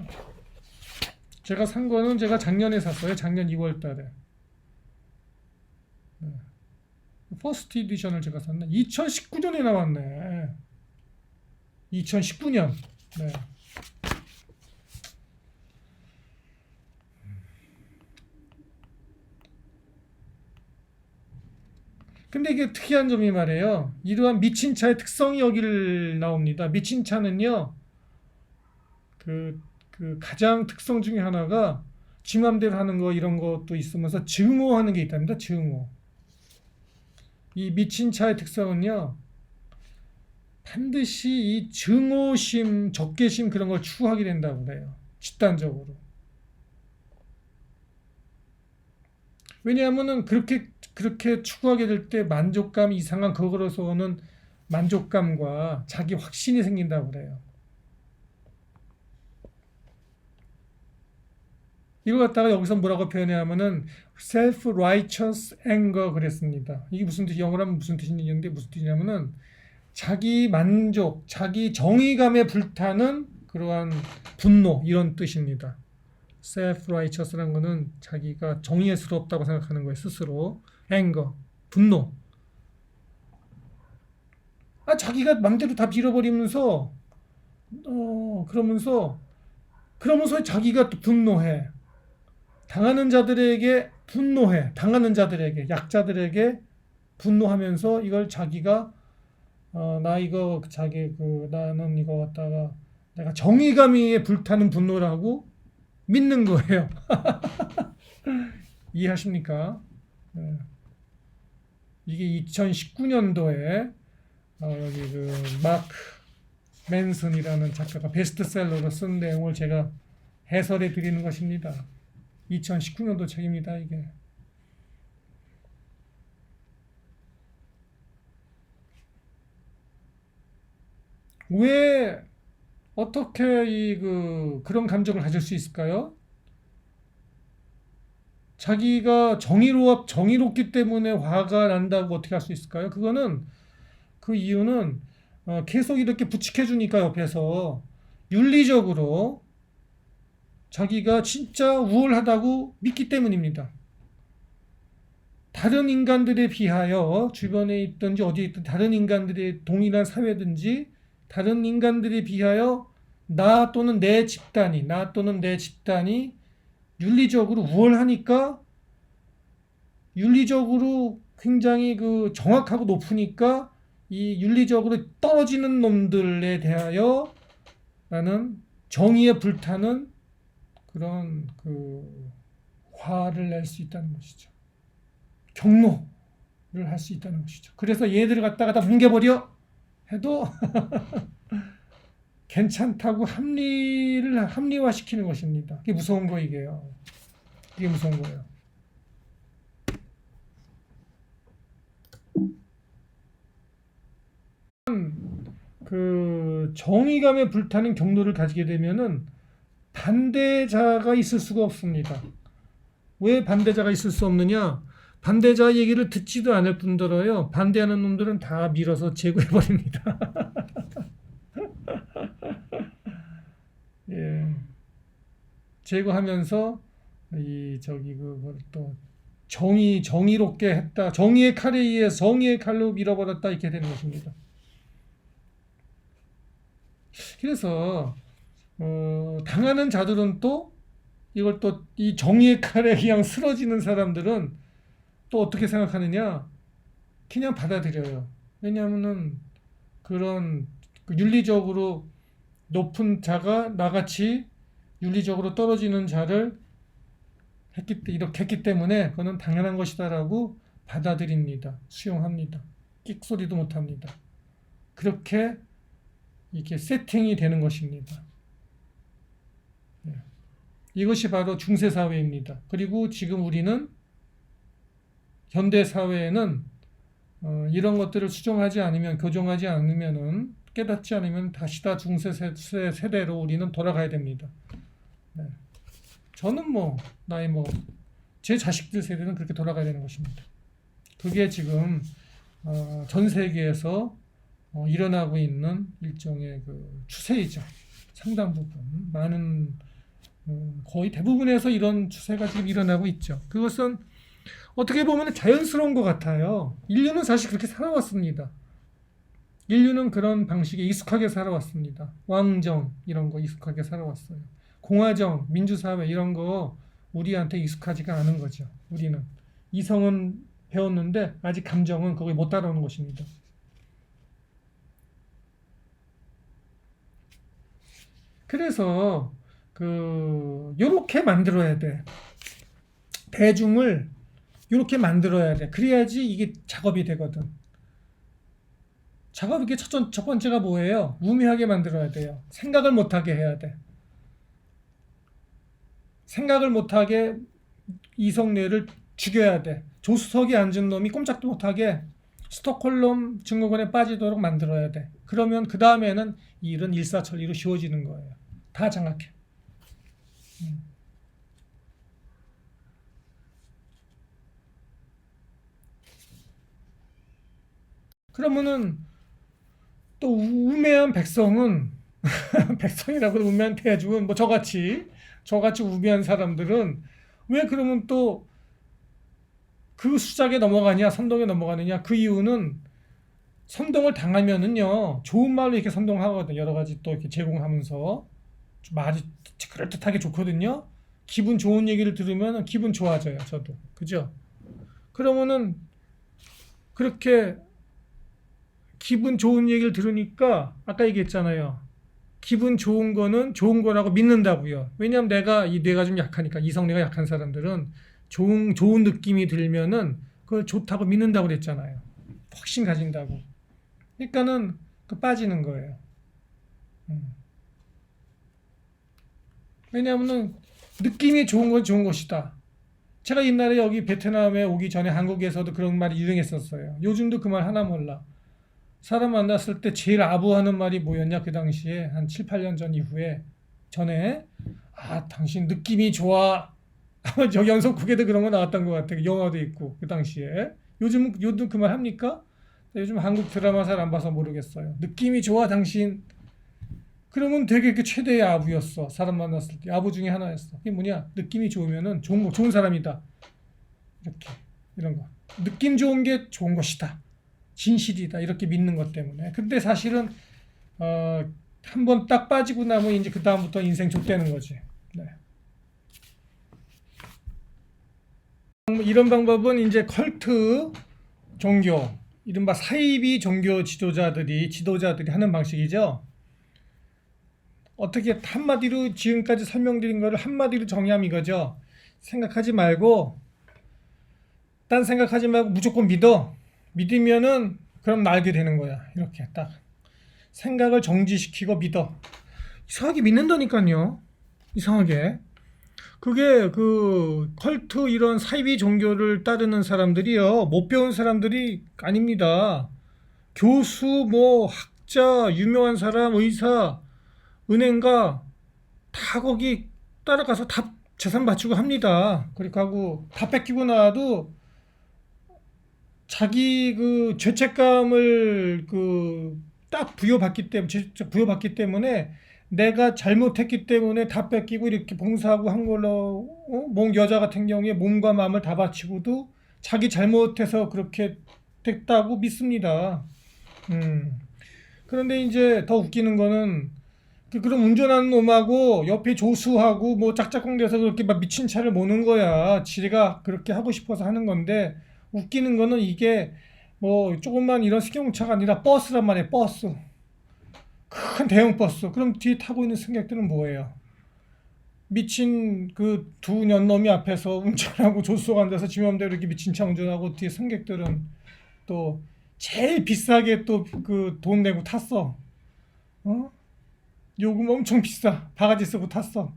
제가 산 거는 제가 작년에 샀어요. 작년 2월 달에. 네. 퍼스트 에디션을 제가 샀네. 2019년에 나왔네. 2019년. 네. 근데 이게 특이한 점이 말이에요. 이러한 미친 차의 특성이 여기를 나옵니다. 미친 차는요. 그 가장 특성 중에 하나가 지 맘대로 하는 거 이런 것도 있으면서 증오하는 게 있답니다. 증오. 이 미친 차의 특성은요. 반드시 이 증오심, 적개심 그런 걸 추구하게 된다고 그래요. 집단적으로. 왜냐하면은 그렇게 추구하게 될 때 만족감 이상한 그거로서 오는 만족감과 자기 확신이 생긴다고 그래요. 이걸 갖다가 여기서 뭐라고 표현하냐면은 self-righteous anger 그랬습니다. 이게 무슨 뜻이 영어로 하면 무슨 뜻인지 무슨 뜻이냐면은 자기 만족, 자기 정의감에 불타는 그러한 분노 이런 뜻입니다. self-righteous라는 거는 자기가 정의스럽다고 생각하는 거예요. 스스로. anger, 분노. 자기가 맘대로 다 밀어버리면서 그러면서 자기가 또 분노해. 당하는 자들에게 분노해. 당하는 자들에게, 약자들에게 분노하면서 이걸 자기가 나는 이거 갖다가 내가 정의감에 불타는 분노라고 믿는 거예요. 이해하십니까? 네. 이게 2019년도에 여기 그 마크 맨슨이라는 작가가 베스트셀러로 쓴 내용을 제가 해설해 드리는 것입니다. 2019년도 책입니다, 이게. 왜 어떻게 그런 감정을 가질 수 있을까요? 자기가 정의롭기 때문에 화가 난다고 어떻게 할 수 있을까요? 그 이유는 계속 이렇게 부축해 주니까 옆에서 윤리적으로 자기가 진짜 우월하다고 믿기 때문입니다. 다른 인간들에 비하여 주변에 있든지 어디에 있든 다른 인간들의 동일한 사회든지 다른 인간들에 비하여 나 또는 내 집단이 윤리적으로 우월하니까 윤리적으로 굉장히 정확하고 높으니까 이 윤리적으로 떨어지는 놈들에 대하여 나는 정의에 불타는 그런 화를 낼 수 있다는 것이죠. 경노를 할 수 있다는 것이죠. 그래서 얘들을 갖다가 다 뭉개버려 해도 괜찮다고 합리화시키는 것입니다. 그게 무서운 거 이게요. 이게 무서운 거예요. 정의감에 불타는 경로를 가지게 되면은 반대자가 있을 수가 없습니다. 왜 반대자가 있을 수 없느냐? 반대자 얘기를 듣지도 않을 뿐더러요. 반대하는 놈들은 다 밀어서 제거해버립니다. 예. 제거하면서 그걸 또 정의롭게 했다. 정의의 칼에 의해 정의의 칼로 밀어버렸다. 이렇게 되는 것입니다. 그래서 당하는 자들은 또 이걸 또 이 정의의 칼에 그냥 쓰러지는 사람들은 또 어떻게 생각하느냐? 그냥 받아들여요. 왜냐하면은 그런 윤리적으로 높은 자가 나같이 윤리적으로 떨어지는 자를 이렇게 했기 때문에 그거는 당연한 것이다라고 받아들입니다. 수용합니다. 끽소리도 못합니다. 그렇게 이렇게 세팅이 되는 것입니다. 이것이 바로 중세사회입니다. 그리고 지금 우리는 현대사회에는 이런 것들을 수정하지 않으면, 교정하지 않으면은, 깨닫지 않으면 다시 다 중세 세대로 우리는 돌아가야 됩니다. 네. 저는 제 자식들 세대는 그렇게 돌아가야 되는 것입니다. 그게 지금 전 세계에서 일어나고 있는 일종의 추세이죠. 상당 부분, 많은 거의 대부분에서 이런 추세가 지금 일어나고 있죠. 그것은 어떻게 보면 자연스러운 것 같아요. 인류는 사실 그렇게 살아왔습니다. 인류는 그런 방식에 익숙하게 살아왔습니다. 왕정 이런 거 익숙하게 살아왔어요. 공화정, 민주사회 이런 거 우리한테 익숙하지가 않은 거죠. 우리는 이성은 배웠는데 아직 감정은 거기 못 따라오는 것입니다. 그래서 요렇게 만들어야 돼. 대중을 요렇게 만들어야 돼. 그래야지 이게 작업이 되거든. 작업 이게 첫 번째가 뭐예요? 우매하게 만들어야 돼요. 생각을 못하게 해야 돼. 생각을 못하게 이성뇌를 죽여야 돼. 조수석에 앉은 놈이 꼼짝도 못하게 스톡홀름 증후군에 빠지도록 만들어야 돼. 그러면 그 다음에는 이 일은 일사천리로 쉬워지는 거예요. 다 장악해. 그러면은 또 우매한 백성은 백성이라고 우매한 대중은 뭐 저같이 우매한 사람들은 왜 그러면 또 그 수작에 넘어가냐 선동에 넘어가느냐 그 이유는 선동을 당하면은요 좋은 말로 이렇게 선동하거든요. 여러 가지 또 이렇게 제공하면서 말이 그럴듯하게 좋거든요. 기분 좋은 얘기를 들으면 기분 좋아져요. 저도 그죠? 그러면은 그렇게 기분 좋은 얘기를 들으니까 아까 얘기했잖아요. 기분 좋은 거는 좋은 거라고 믿는다고요. 왜냐하면 내가 이 뇌가 좀 약하니까 이성뇌가 약한 사람들은 좋은 느낌이 들면은 그걸 좋다고 믿는다고 그랬잖아요. 확신 가진다고. 그러니까는 그 빠지는 거예요. 왜냐하면은 느낌이 좋은 건 좋은 것이다. 제가 옛날에 여기 베트남에 오기 전에 한국에서도 그런 말이 유행했었어요. 요즘도 그 말 하나 몰라. 사람 만났을 때 제일 아부하는 말이 뭐였냐? 그 당시에 한 7, 8년 전 이후에 전에 당신 느낌이 좋아. 저 연속국에도 그런 거 나왔던 것 같아. 영화도 있고 그 당시에. 요즘 그 말 합니까? 요즘 한국 드라마 잘 안 봐서 모르겠어요. 느낌이 좋아 당신. 그러면 되게 그 최대의 아부였어. 사람 만났을 때 아부 중에 하나였어. 그게 뭐냐? 느낌이 좋으면은 좋은 사람이다. 이렇게 이런 거. 느낌 좋은 게 좋은 것이다. 진실이다. 이렇게 믿는 것 때문에. 근데 사실은 한 번 딱 빠지고 나면 이제 그 다음부터 인생 좆되는 거지. 네. 이런 방법은 이제 컬트 종교, 이른바 사이비 종교 지도자들이 하는 방식이죠. 어떻게 한마디로 지금까지 설명드린 거를 한마디로 정의하면 이거죠. 딴 생각하지 말고 무조건 믿어. 믿으면은 그럼 알게 되는 거야. 이렇게 딱 생각을 정지시키고 믿어. 이상하게 믿는다니까요. 이상하게. 그게 그 컬트 이런 사이비 종교를 따르는 사람들이요. 못 배운 사람들이 아닙니다. 교수, 뭐 학자, 유명한 사람, 의사, 은행가 다 거기 따라가서 다 재산 바치고 합니다. 그렇게 하고 다 뺏기고 나와도 자기 그 죄책감을 그 딱 부여받기 때문에 내가 잘못했기 때문에 다 뺏기고 이렇게 봉사하고 한 걸로 여자 같은 경우에 몸과 마음을 다 바치고도 자기 잘못해서 그렇게 됐다고 믿습니다. 그런데 이제 더 웃기는 거는 그럼 운전하는 놈하고 옆에 조수하고 뭐 짝짝꿍돼서 그렇게 막 미친 차를 모는 거야. 지가 그렇게 하고 싶어서 하는 건데 웃기는 거는 이게 뭐 조금만 이런 승용차가 아니라 버스란 말이에요. 버스. 큰 대형 버스. 그럼 뒤에 타고 있는 승객들은 뭐예요? 미친 그 두 년놈이 앞에서 운전하고 조수가 앉아서 지 맘대로 이렇게 미친 차 운전하고 뒤에 승객들은 또 제일 비싸게 또 그 돈 내고 탔어. 어? 요금 엄청 비싸. 바가지 쓰고 탔어.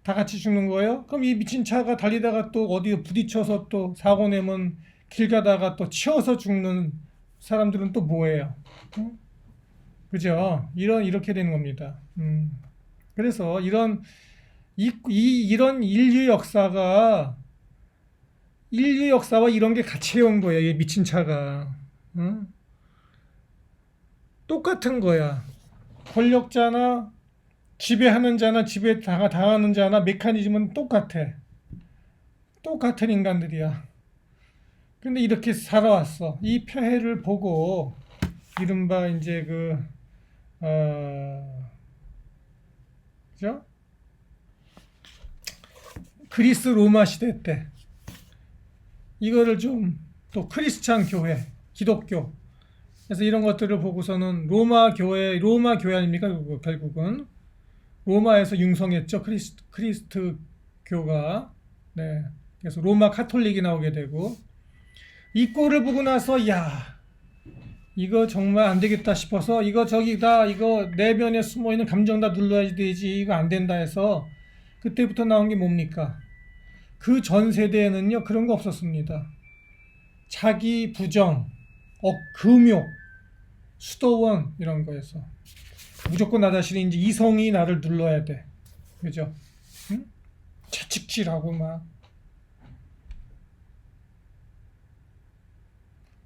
다 같이 죽는 거예요? 그럼 이 미친 차가 달리다가 또 어디 부딪혀서 또 사고 내면 길 가다가 또 치여서 죽는 사람들은 또 뭐예요? 어? 그죠? 이렇게 되는 겁니다. 그래서 이런 인류 역사와 이런 게 같이 온 거예요. 이 미친 차가. 응? 똑같은 거야. 권력자나 지배하는 자나 당하는 자나 메커니즘은 똑같아. 똑같은 인간들이야. 근데 이렇게 살아왔어. 이 폐해를 보고 이른바 이제 그죠? 그리스 로마 시대 때 이거를 좀 또 크리스찬 교회, 기독교 그래서 이런 것들을 보고서는 로마 교회 아닙니까? 결국은 로마에서 융성했죠. 크리스트교가. 네. 그래서 로마 카톨릭이 나오게 되고 이 꼴을 보고 나서 이거 정말 안 되겠다 싶어서 이거 내면에 숨어 있는 감정 다 눌러야 되지. 이거 안 된다 해서 그때부터 나온 게 뭡니까? 그 전 세대에는요. 그런 거 없었습니다. 자기 부정, 금욕, 수도원 이런 거에서 무조건 나 자신이 이제 이성이 나를 눌러야 돼. 그죠? 응? 채찍질하고 막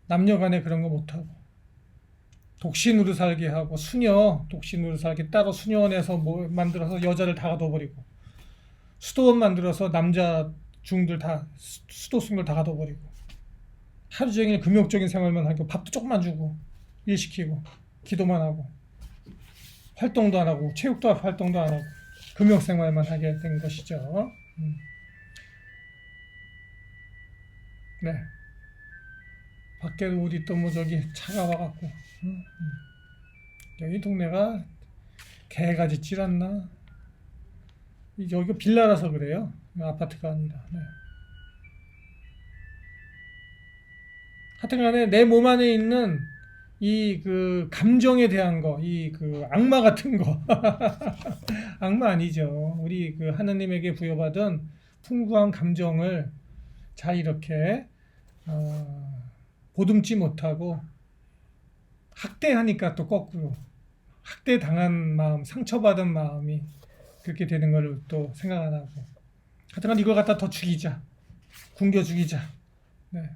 남녀 간에 그런 거 못하고 독신으로 살게 하고 수녀 독신으로 살게 따로 수녀원에서 뭐 만들어서 여자를 다 가둬버리고 수도원 만들어서 남자 중들 다 수도승들 다 가둬버리고 하루 종일 금욕적인 생활만 하고 밥도 조금만 주고 일 시키고 기도만 하고 활동도 안 하고 체육도 활동도 안 하고 금욕 생활만 하게 된 것이죠. 네. 밖에 어디 또 뭐 저기 차가 와갖고 여기 동네가 개가 짖질 않나? 여기가 빌라라서 그래요. 아파트가 아니라. 네. 하여튼간에 내 몸 안에 있는 이 그 감정에 대한 거, 이 그 악마 같은 거, 악마 아니죠. 우리 그 하나님에게 부여받은 풍부한 감정을 잘 이렇게 보듬지 못하고 학대하니까 또 거꾸로 학대 당한 마음, 상처받은 마음이 그렇게 되는 걸 또 생각 안 하고 하여튼간 이걸 갖다 더 죽이자, 굶겨 죽이자. 네.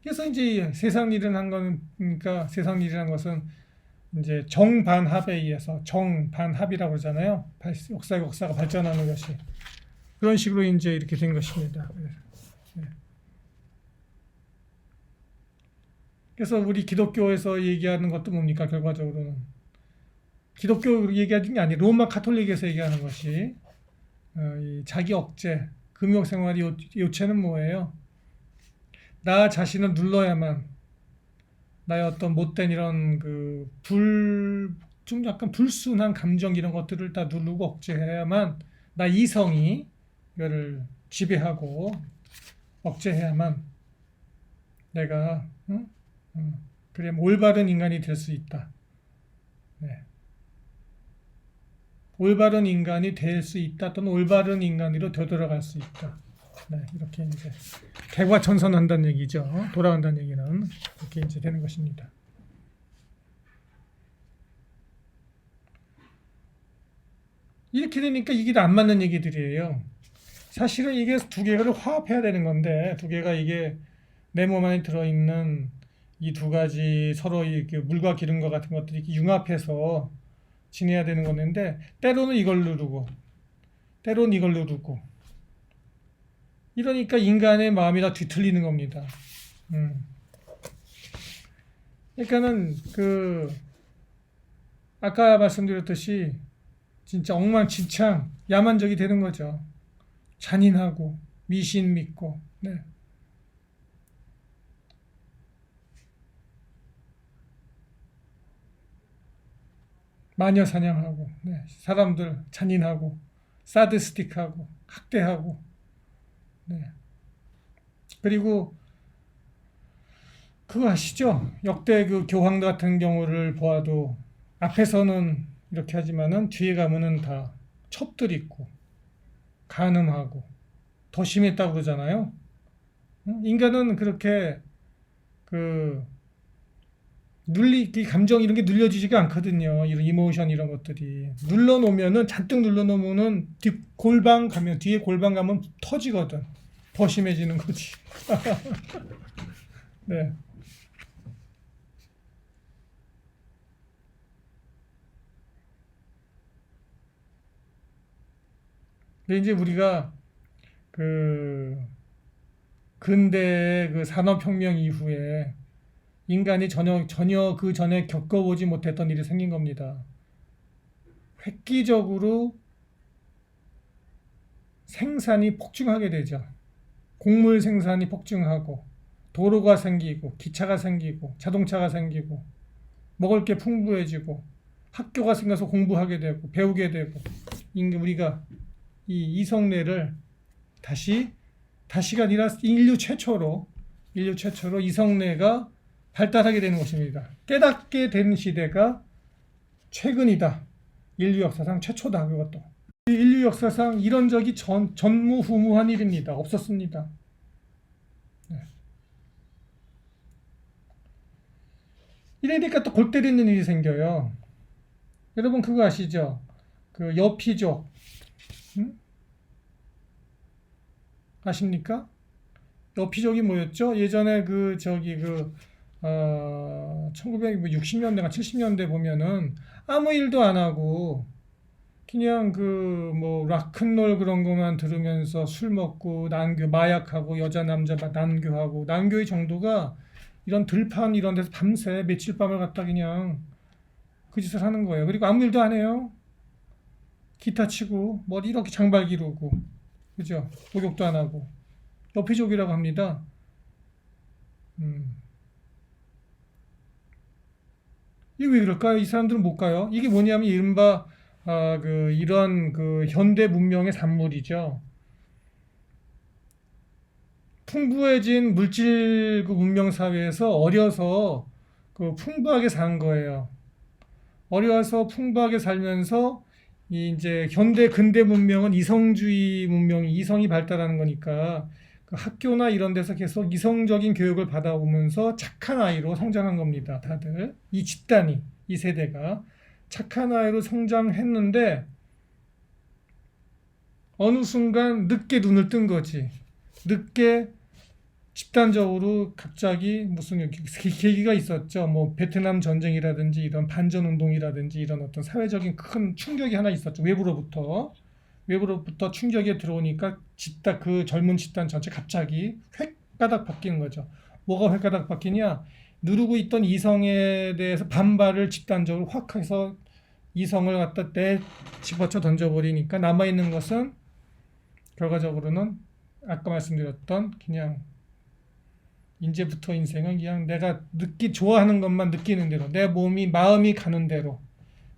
그래서 이제 세상 일을 한 거는 그러니까 세상 일이라는 것은 이제 정반합에 의해서 정반합이라고 그러잖아요. 역사가 발전하는 것이 그런 식으로 이제 이렇게 된 것입니다. 네. 그래서 우리 기독교에서 얘기하는 것도 뭡니까? 결과적으로는 기독교 얘기하는 게 아니라 로마 카톨릭에서 얘기하는 것이 이 자기 억제, 금욕 생활의 요체는 뭐예요? 나 자신을 눌러야만 나의 어떤 못된 이런 좀 약간 불순한 감정 이런 것들을 다 누르고 억제해야만 나 이성이 이거를 지배하고 억제해야만 내가 그래 올바른 인간이 될 수 있다. 네. 올바른 인간이 될 수 있다 또는 올바른 인간으로 되돌아갈 수 있다. 네, 이렇게 이제 개과천선한다는 얘기죠. 돌아간다는 얘기는 이렇게 이제 되는 것입니다. 이렇게 되니까 이게 다 안 맞는 얘기들이에요. 사실은 이게 두 개를 화합해야 되는 건데 두 개가 이게 내 몸 안에 들어있는 이 두 가지 서로 이렇게 물과 기름과 같은 것들이 이렇게 융합해서 지내야 되는 건데 때로는 이걸 누르고 때로는 이걸 누르고 이러니까 인간의 마음이 다 뒤틀리는 겁니다. 그러니까는 아까 말씀드렸듯이 진짜 엉망진창 야만적이 되는 거죠. 잔인하고 미신 믿고 네. 마녀 사냥하고 네. 사람들 잔인하고 사디스틱하고 학대하고 네. 그리고 그거 아시죠? 역대 그 교황 같은 경우를 보아도 앞에서는 이렇게 하지만은 뒤에 가면은 다 첩들 있고 간음하고 더 심했다고 그러잖아요. 인간은 그렇게 이 감정 이런 게 눌려지지가 않거든요. 이런 이모션 이런 것들이 눌러놓으면은 잔뜩 눌러놓으면은 뒤에 골방 가면 터지거든. 더 심해지는 거지. 네. 근데 이제 우리가 근대 산업혁명 이후에 인간이 전혀 그 전에 겪어보지 못했던 일이 생긴 겁니다. 획기적으로 생산이 폭증하게 되죠. 곡물 생산이 폭증하고 도로가 생기고 기차가 생기고 자동차가 생기고 먹을 게 풍부해지고 학교가 생겨서 공부하게 되고 배우게 되고 우리가 이 이성례를 다시가 아니라 인류 최초로 이성례가 발달하게 되는 것입니다. 깨닫게 된 시대가 최근이다. 인류 역사상 최초다. 그것도 인류 역사상 이런 적이 전무후무한 일입니다. 없었습니다. 네. 이러니까 또 골 때리는 일이 생겨요. 여러분 그거 아시죠? 그 여피족, 응? 아십니까? 여피족이 뭐였죠? 예전에 그 저기 그 1960년대가 70년대 보면은 아무 일도 안 하고 그냥 그 뭐 락큰롤 그런 거만 들으면서 술 먹고 난교 마약하고 여자 남자 난교하고 난교의 정도가 이런 들판 이런 데서 밤새 며칠 밤을 갖다 그냥 그 짓을 하는 거예요. 그리고 아무 일도 안 해요. 기타 치고 머리 이렇게 장발 기르고 그죠? 목욕도 안 하고 여피족이라고 합니다. 음. 이게 왜 그럴까요? 이 사람들은 못 가요. 이게 뭐냐면 이른바 그 이런 그 현대 문명의 산물이죠. 풍부해진 물질 그 문명 사회에서 어려서 그 풍부하게 산 거예요. 어려서 풍부하게 살면서 이 이제 현대 근대 문명은 이성주의 문명이 이성이 발달하는 거니까 그 학교나 이런 데서 계속 이성적인 교육을 받아오면서 착한 아이로 성장한 겁니다. 다들 이 집단이 이 세대가 착한 아이로 성장했는데 어느 순간 늦게 눈을 뜬 거지. 늦게 집단적으로 갑자기 무슨 계기가 있었죠. 뭐 베트남 전쟁이라든지 이런 반전 운동이라든지 이런 어떤 사회적인 큰 충격이 하나 있었죠. 외부로부터 충격이 들어오니까 집단 그 젊은 집단 전체 갑자기 획가닥 바뀌는 거죠. 뭐가 획가닥 바뀌냐? 누르고 있던 이성에 대해서 반발을 집단적으로 확 해서 이성을 갖다 내 집어쳐 던져버리니까 남아있는 것은 결과적으로는 아까 말씀드렸던 그냥 이제부터 인생은 그냥 내가 좋아하는 것만 느끼는 대로 내 몸이 마음이 가는 대로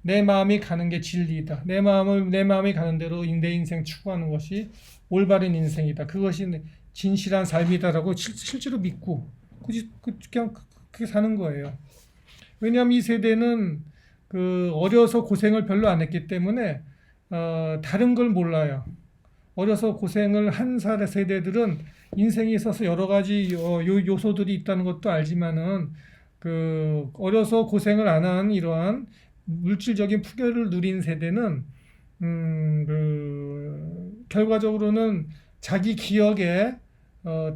내 마음이 가는 게 진리다. 내 마음이 가는 대로 내 인생 추구하는 것이 올바른 인생이다. 그것이 진실한 삶이다라고 실제로 믿고 그냥 그렇게 사는 거예요. 왜냐하면 이 세대는 그 어려서 고생을 별로 안 했기 때문에 다른 걸 몰라요. 어려서 고생을 한 살의 세대들은 인생에 있어서 여러 가지 요소들이 있다는 것도 알지만은 그 어려서 고생을 안 한 이러한 물질적인 풍요를 누린 세대는 결과적으로는 자기 기억에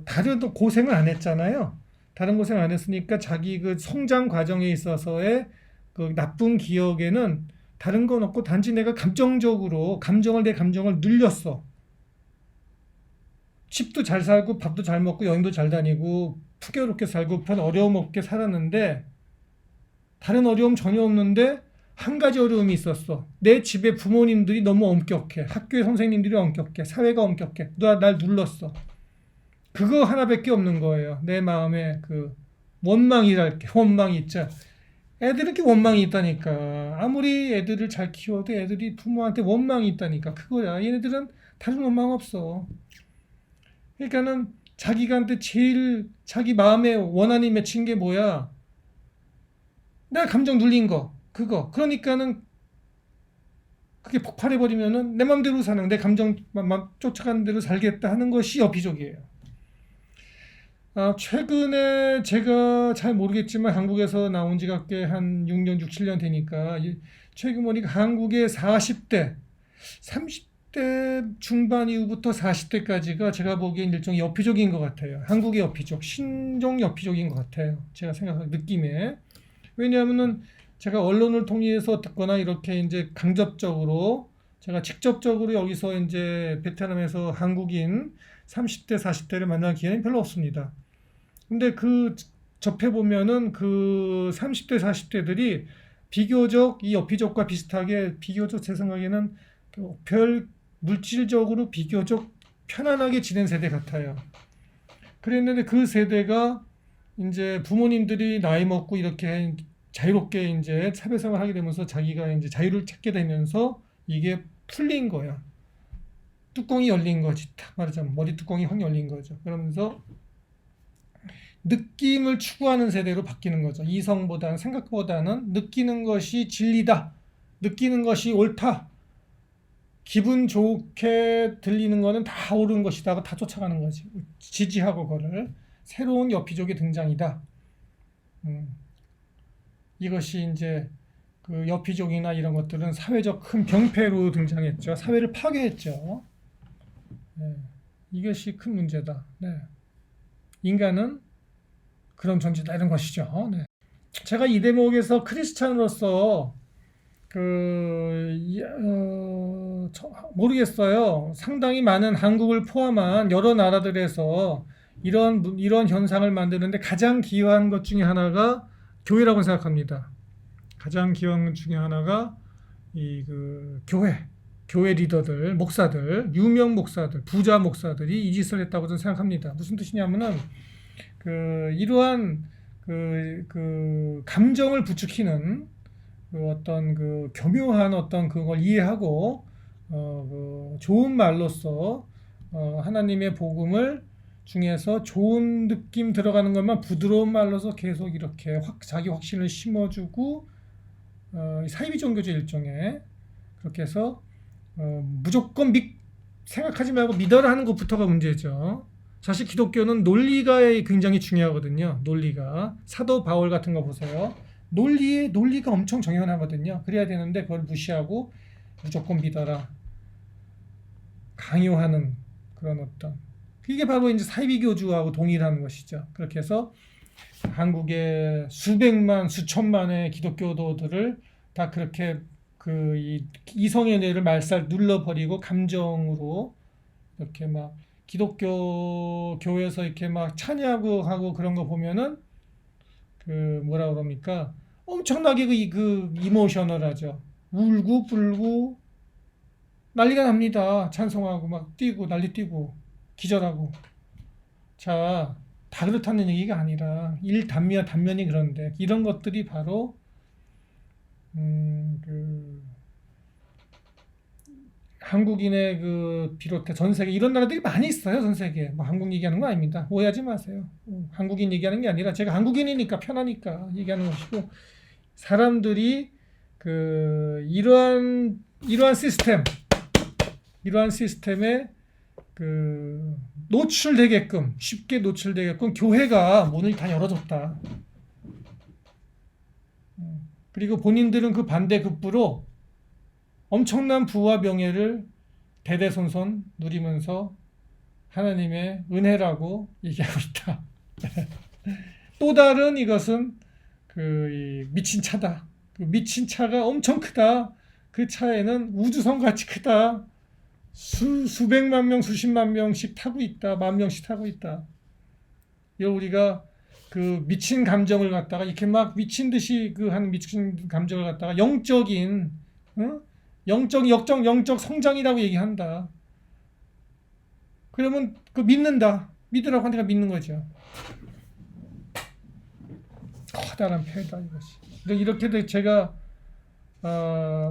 다른 또 고생을 안 했잖아요. 다른 고생 안 했으니까 자기 그 성장 과정에 있어서의 그 나쁜 기억에는 다른 건 없고 단지 내가 내 감정을 눌렸어. 집도 잘 살고 밥도 잘 먹고 여행도 잘 다니고 풍요롭게 살고 별 어려움 없게 살았는데 다른 어려움 전혀 없는데 한 가지 어려움이 있었어. 내 집에 부모님들이 너무 엄격해. 학교의 선생님들이 엄격해. 사회가 엄격해. 날 눌렀어. 그거 하나밖에 없는 거예요. 내 마음에 그 원망이랄게. 원망이 있죠. 애들은 이렇게 원망이 있다니까. 아무리 애들을 잘 키워도 애들이 부모한테 원망이 있다니까. 그거야. 얘네들은 다른 원망 없어. 그러니까는 자기한테 제일 자기 마음에 원한이 맺힌 게 뭐야? 내가 감정 눌린 거. 그거. 그러니까는 그게 폭발해 버리면은 내 맘대로 사는 내 감정만 쫓아가는 대로 살겠다 하는 것이 여피족이에요. 최근에 제가 잘 모르겠지만 한국에서 나온 지가 꽤 한 6년, 6, 7년 되니까 최근 보니까 한국의 40대, 30대 중반 이후부터 40대까지가 제가 보기엔 일종의 여피족인 것 같아요. 한국의 여피족, 신종 여피족인 것 같아요. 제가 생각하는 느낌에. 왜냐하면은 제가 언론을 통해서 듣거나 이렇게 이제 간접적으로 제가 직접적으로 여기서 이제 베트남에서 한국인 30대, 40대를 만날 기회는 별로 없습니다. 근데 그 접해 보면은 그 30대, 40대들이 비교적 이 여피족과 비슷하게 비교적 제 생각에는 별 물질적으로 비교적 편안하게 지낸 세대 같아요. 그랬는데 그 세대가 이제 부모님들이 나이 먹고 이렇게 자유롭게 이제 사회생활 하게 되면서 자기가 이제 자유를 찾게 되면서 이게 풀린 거야. 뚜껑이 열린 거지. 딱 말하자면 머리 뚜껑이 확 열린 거죠. 그러면서 느낌을 추구하는 세대로 바뀌는 거죠. 이성보다는 생각보다는 느끼는 것이 진리다. 느끼는 것이 옳다. 기분 좋게 들리는 거는 다 옳은 것이다 하고 다 쫓아가는 거지. 지지하고 그거를 새로운 여피족의 등장이다. 음. 이것이 이제 그 여피족이나 이런 것들은 사회적 큰 병폐로 등장했죠. 사회를 파괴했죠. 네. 이것이 큰 문제다. 네. 인간은 그런 존재다 이런 것이죠. 네. 제가 이 대목에서 크리스찬으로서 모르겠어요. 상당히 많은 한국을 포함한 여러 나라들에서 이런 현상을 만드는데 가장 기여한 것 중에 하나가 교회라고 생각합니다. 가장 기여한 것 중에 하나가 교회 리더들, 목사들, 유명 목사들, 부자 목사들이 이 짓을 했다고 저는 생각합니다. 무슨 뜻이냐면은 이러한 감정을 부추기는 어떤 교묘한 어떤 그걸 이해하고 좋은 말로써 하나님의 복음을 중에서 좋은 느낌 들어가는 것만 부드러운 말로서 계속 이렇게 자기 확신을 심어주고 사이비 종교적 일종의 그렇게 해서 무조건 생각하지 말고 믿어라 하는 것부터가 문제죠. 사실 기독교는 논리가 굉장히 중요하거든요. 논리가 사도 바울 같은 거 보세요. 논리가 엄청 정연하거든요. 그래야 되는데 그걸 무시하고 무조건 믿어라 강요하는 그런 어떤 이게 바로 이제 사이비교주하고 동일한 것이죠. 그렇게 해서 한국의 수백만 수천만의 기독교도들을 다 그렇게 이성의 뇌를 말살 눌러버리고 감정으로 이렇게 막 기독교 교회에서 이렇게 막 찬양하고 그런 거 보면은 뭐라 그럽니까? 엄청나게 이모셔널하죠. 울고 불고 난리가 납니다. 찬송하고 막 뛰고 난리 뛰고 기절하고. 자, 다 그렇다는 얘기가 아니라 단면이 그런데 이런 것들이 바로 한국인의 비롯해 전 세계 이런 나라들이 많이 있어요. 전 세계 뭐 한국 얘기하는 거 아닙니다. 오해하지 마세요. 한국인 얘기하는 게 아니라 제가 한국인이니까 편하니까 얘기하는 것이고 사람들이 이러한 시스템에 쉽게 노출되게끔 교회가 문을 다 열어줬다. 그리고 본인들은 그 반대급부로 엄청난 부와 명예를 대대손손 누리면서 하나님의 은혜라고 얘기하고 있다. 또 다른 이것은 미친 차다. 미친 차가 엄청 크다. 그 차에는 우주선 같이 크다. 수백만 명, 수십만 명씩 타고 있다. 만 명씩 타고 있다. 우리가 미친 감정을 갖다가 이렇게 막 미친 듯이 하는 미친 감정을 갖다가 영적인 영적 성장이라고 얘기한다. 그러면 믿는다. 믿으라고 하니까 믿는 거죠. 커다란 패다 이것이. 이렇게 제가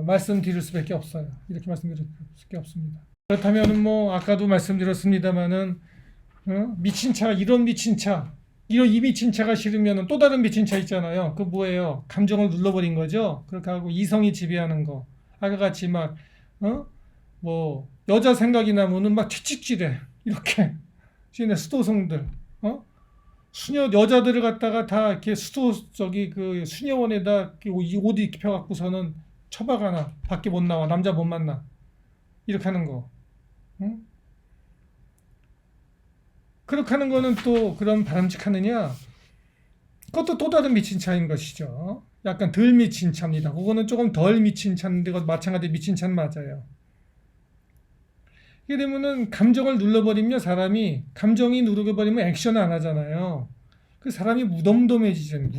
말씀드릴 수밖에 없어요. 이렇게 말씀드릴 수밖에 없습니다. 그렇다면 뭐 아까도 말씀드렸습니다만은 미친 차 이런 미친 차 이 미친 차가 싫으면 또 다른 미친 차 있잖아요. 그 뭐예요? 감정을 눌러버린 거죠. 그렇게 하고 이성이 지배하는 거. 아까 같이 막 여자 생각이 나면은 막 채찍질해. 이렇게 시내 수도성들 수녀 여자들을 갖다가 다 이렇게 수녀원에다 옷 입혀 갖고서는 처박아놔. 밖에 못 나와. 남자 못 만나. 이렇게 하는 거. 그렇게 하는 거는 또 그런 바람직하느냐? 그것도 또 다른 미친 차인 것이죠. 약간 덜 미친 차입니다. 그거는 조금 덜 미친 차인데 마찬가지 미친 차는 맞아요. 이게 되면은 감정을 눌러버리면 사람이 감정이 누르게 버리면 액션을 안 하잖아요. 그 사람이 무덤덤해지지.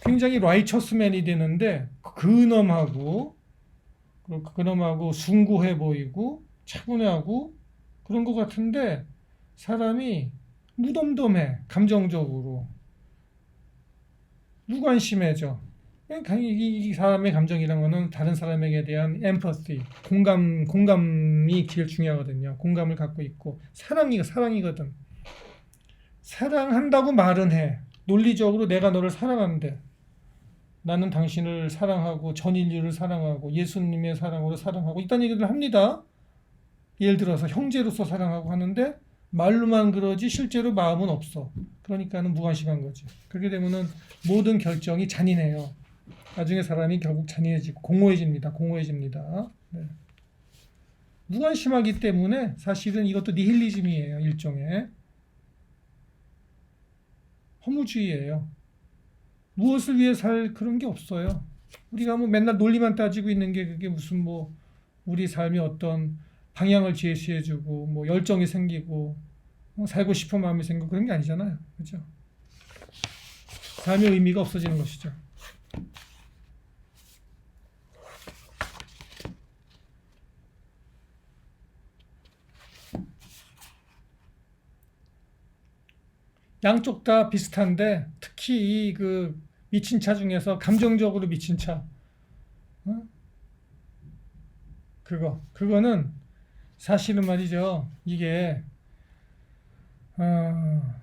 굉장히 라이처스맨이 되는데 근엄하고 숭고해 보이고 차분하고 그런 것 같은데 사람이 무덤덤해. 감정적으로 무관심해져. 이 사람의 감정이란 거는 다른 사람에게 대한 엠퍼시, 공감이 제일 중요하거든요. 공감을 갖고 있고 사랑이거든. 사랑한다고 말은 해. 논리적으로 내가 너를 사랑하는데 나는 당신을 사랑하고 전 인류를 사랑하고 예수님의 사랑으로 사랑하고 이딴 얘기를 합니다. 예를 들어서 형제로서 사랑하고 하는데 말로만 그러지 실제로 마음은 없어. 그러니까는 무관심한 거지. 그렇게 되면은 모든 결정이 잔인해요. 나중에 사람이 결국 잔인해지고 공허해집니다. 네. 무관심하기 때문에 사실은 이것도 니힐리즘이에요. 일종의 허무주의예요. 무엇을 위해 살 그런 게 없어요. 우리가 뭐 맨날 논리만 따지고 있는 게 그게 무슨 뭐 우리 삶이 어떤 방향을 제시해주고 뭐 열정이 생기고 살고 싶은 마음이 생기고 그런 게 아니잖아요. 그렇죠? 삶의 의미가 없어지는 것이죠. 양쪽 다 비슷한데 특히 이 그 미친 차 중에서 감정적으로 미친 차, 어? 그거는 사실은 말이죠. 이게 어,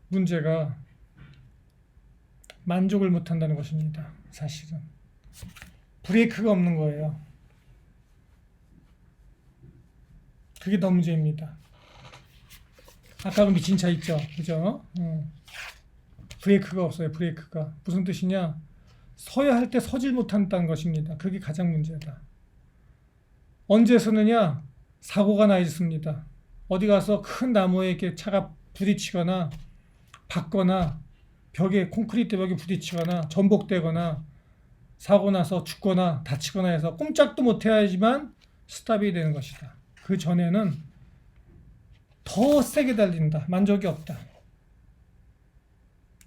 문제가 만족을 못한다는 것입니다. 사실은 브레이크가 없는 거예요. 그게 더 문제입니다. 아까 그 미친 차 있죠, 그죠? 브레이크가 없어요. 브레이크가 무슨 뜻이냐? 서야 할 때 서질 못한다는 것입니다. 그게 가장 문제다. 언제 서느냐? 사고가 나 있습니다. 어디 가서 큰 나무에 이렇게 차가 부딪히거나 박거나 벽에 콘크리트 벽에 부딪히거나 전복되거나 사고 나서 죽거나 다치거나 해서 꼼짝도 못 해야지만 스탑이 되는 것이다. 그 전에는 더 세게 달린다. 만족이 없다.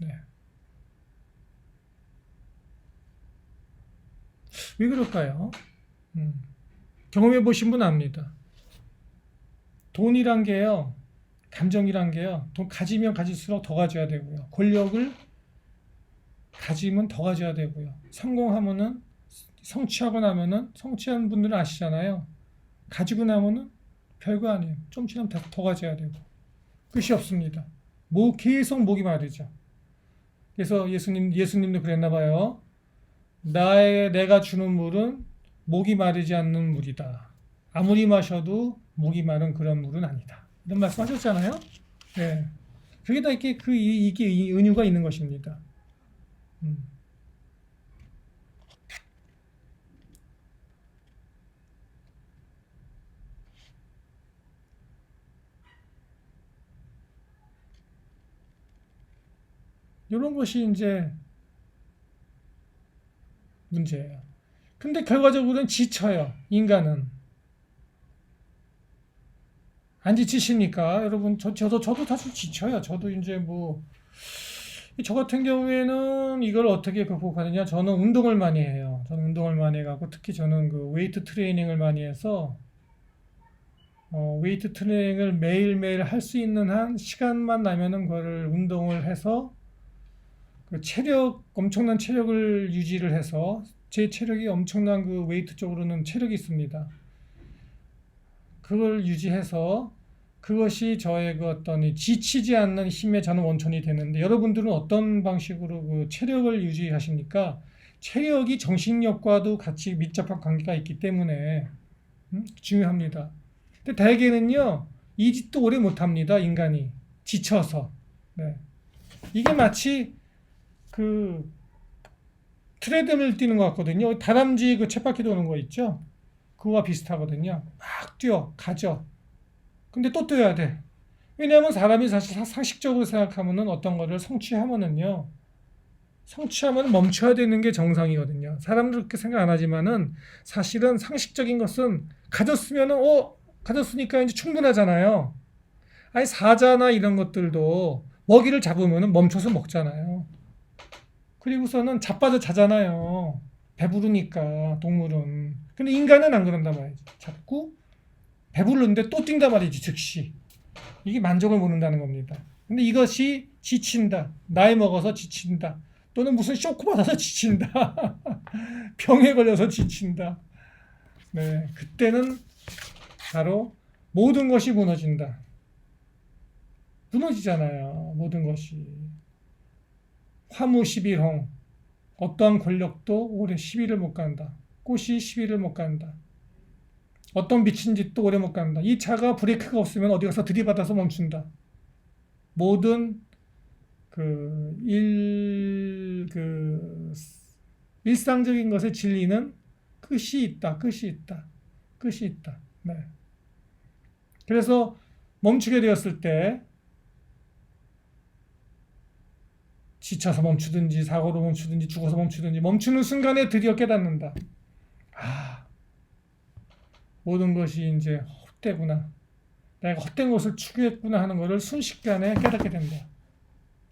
네. 왜 그럴까요? 경험해 보신 분 압니다. 돈이란 게요, 감정이란 게요, 돈 가지면 가질수록 더 가져야 되고요. 권력을 가지면 더 가져야 되고요. 성공하면은, 성취하고 나면은, 성취한 분들은 아시잖아요. 가지고 나면은 별거 아니에요. 좀 지나면 더 가져야 되고. 끝이 없습니다. 계속 목이 마르죠. 그래서 예수님도 그랬나 봐요. 내가 주는 물은 목이 마르지 않는 물이다. 아무리 마셔도 목이 마른 그런 물은 아니다. 이런 말씀하셨잖아요. 네. 그게 다 이게 이 은유가 있는 것입니다. 음. 이런 것이 이제 문제예요. 근데 결과적으로는 지쳐요. 인간은. 안 지치십니까? 여러분, 저도 사실 지쳐요. 저도 이제 뭐, 저 같은 경우에는 이걸 어떻게 극복하느냐? 저는 운동을 많이 해요. 저는 운동을 많이 해갖고, 특히 저는 그 웨이트 트레이닝을 많이 해서, 웨이트 트레이닝을 매일매일 할 수 있는 한 시간만 나면은 그거를 운동을 해서, 그 엄청난 체력을 유지를 해서, 제 체력이 엄청난 그 웨이트 쪽으로는 체력이 있습니다. 그걸 유지해서 그것이 저의 그 어떤 지치지 않는 힘의 저는 원천이 되는데 여러분들은 어떤 방식으로 그 체력을 유지하십니까? 체력이 정신력과도 같이 밀접한 관계가 있기 때문에 중요합니다. 근데 대개는요 이 짓도 오래 못합니다. 인간이 지쳐서. 네. 이게 마치 그 트레드밀 뛰는 것 같거든요. 다람쥐 그 쳇바퀴 도는 거 있죠? 그거와 비슷하거든요. 막 뛰어, 가죠. 근데 또 뛰어야 돼. 왜냐하면 사람이 사실 상식적으로 생각하면은 어떤 거를 성취하면 멈춰야 되는 게 정상이거든요. 사람들 그렇게 생각 안 하지만은 사실은 상식적인 것은 가졌으면은 가졌으니까 이제 충분하잖아요. 아니 사자나 이런 것들도 먹이를 잡으면은 멈춰서 먹잖아요. 그리고서는 자빠져 자잖아요. 배부르니까 동물은. 근데 인간은 안 그런단 말이지. 자꾸 배부른데 또 뛴단 말이지 즉시. 이게 만족을 모른다는 겁니다. 근데 이것이 지친다. 나이 먹어서 지친다. 또는 무슨 쇼크 받아서 지친다. 병에 걸려서 지친다. 네, 그때는 바로 모든 것이 무너진다. 무너지잖아요. 모든 것이. 화무십일홍. 어떠한 권력도 오래 시비를 못 간다. 꽃이 시비를 못 간다. 어떤 미친 짓도 오래 못 간다. 이 차가 브레이크가 없으면 어디 가서 들이받아서 멈춘다. 모든 그 일상적인 것의 진리는 끝이 있다. 끝이 있다. 끝이 있다. 네. 그래서 멈추게 되었을 때 지쳐서 멈추든지 사고로 멈추든지 죽어서 멈추든지 멈추는 순간에 드디어 깨닫는다. 아, 모든 것이 이제 헛되구나. 내가 헛된 것을 추구했구나 하는 것을 순식간에 깨닫게 된다.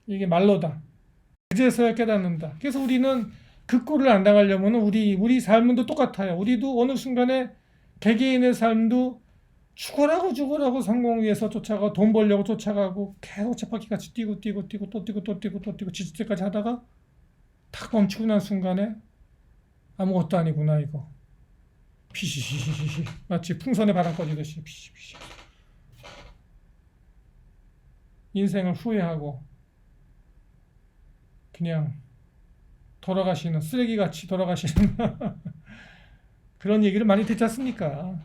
이게 말로다. 그제서야 깨닫는다. 그래서 우리는 그 꼴을 안 당하려면 우리 삶도 똑같아요. 우리도 어느 순간에 개개인의 삶도 죽으라고 성공 위해서 쫓아가고 돈 벌려고 쫓아가고 계속 쳇바퀴같이 뛰고 또 뛰고 지칠 때까지 하다가 탁 멈추고 난 순간에 아무것도 아니구나 이거. 피시시시시 마치 풍선에 바람 꺼지듯이 피시피시. 인생을 후회하고 그냥 돌아가시는 쓰레기같이 돌아가시는 그런 얘기를 많이 듣지 않습니까?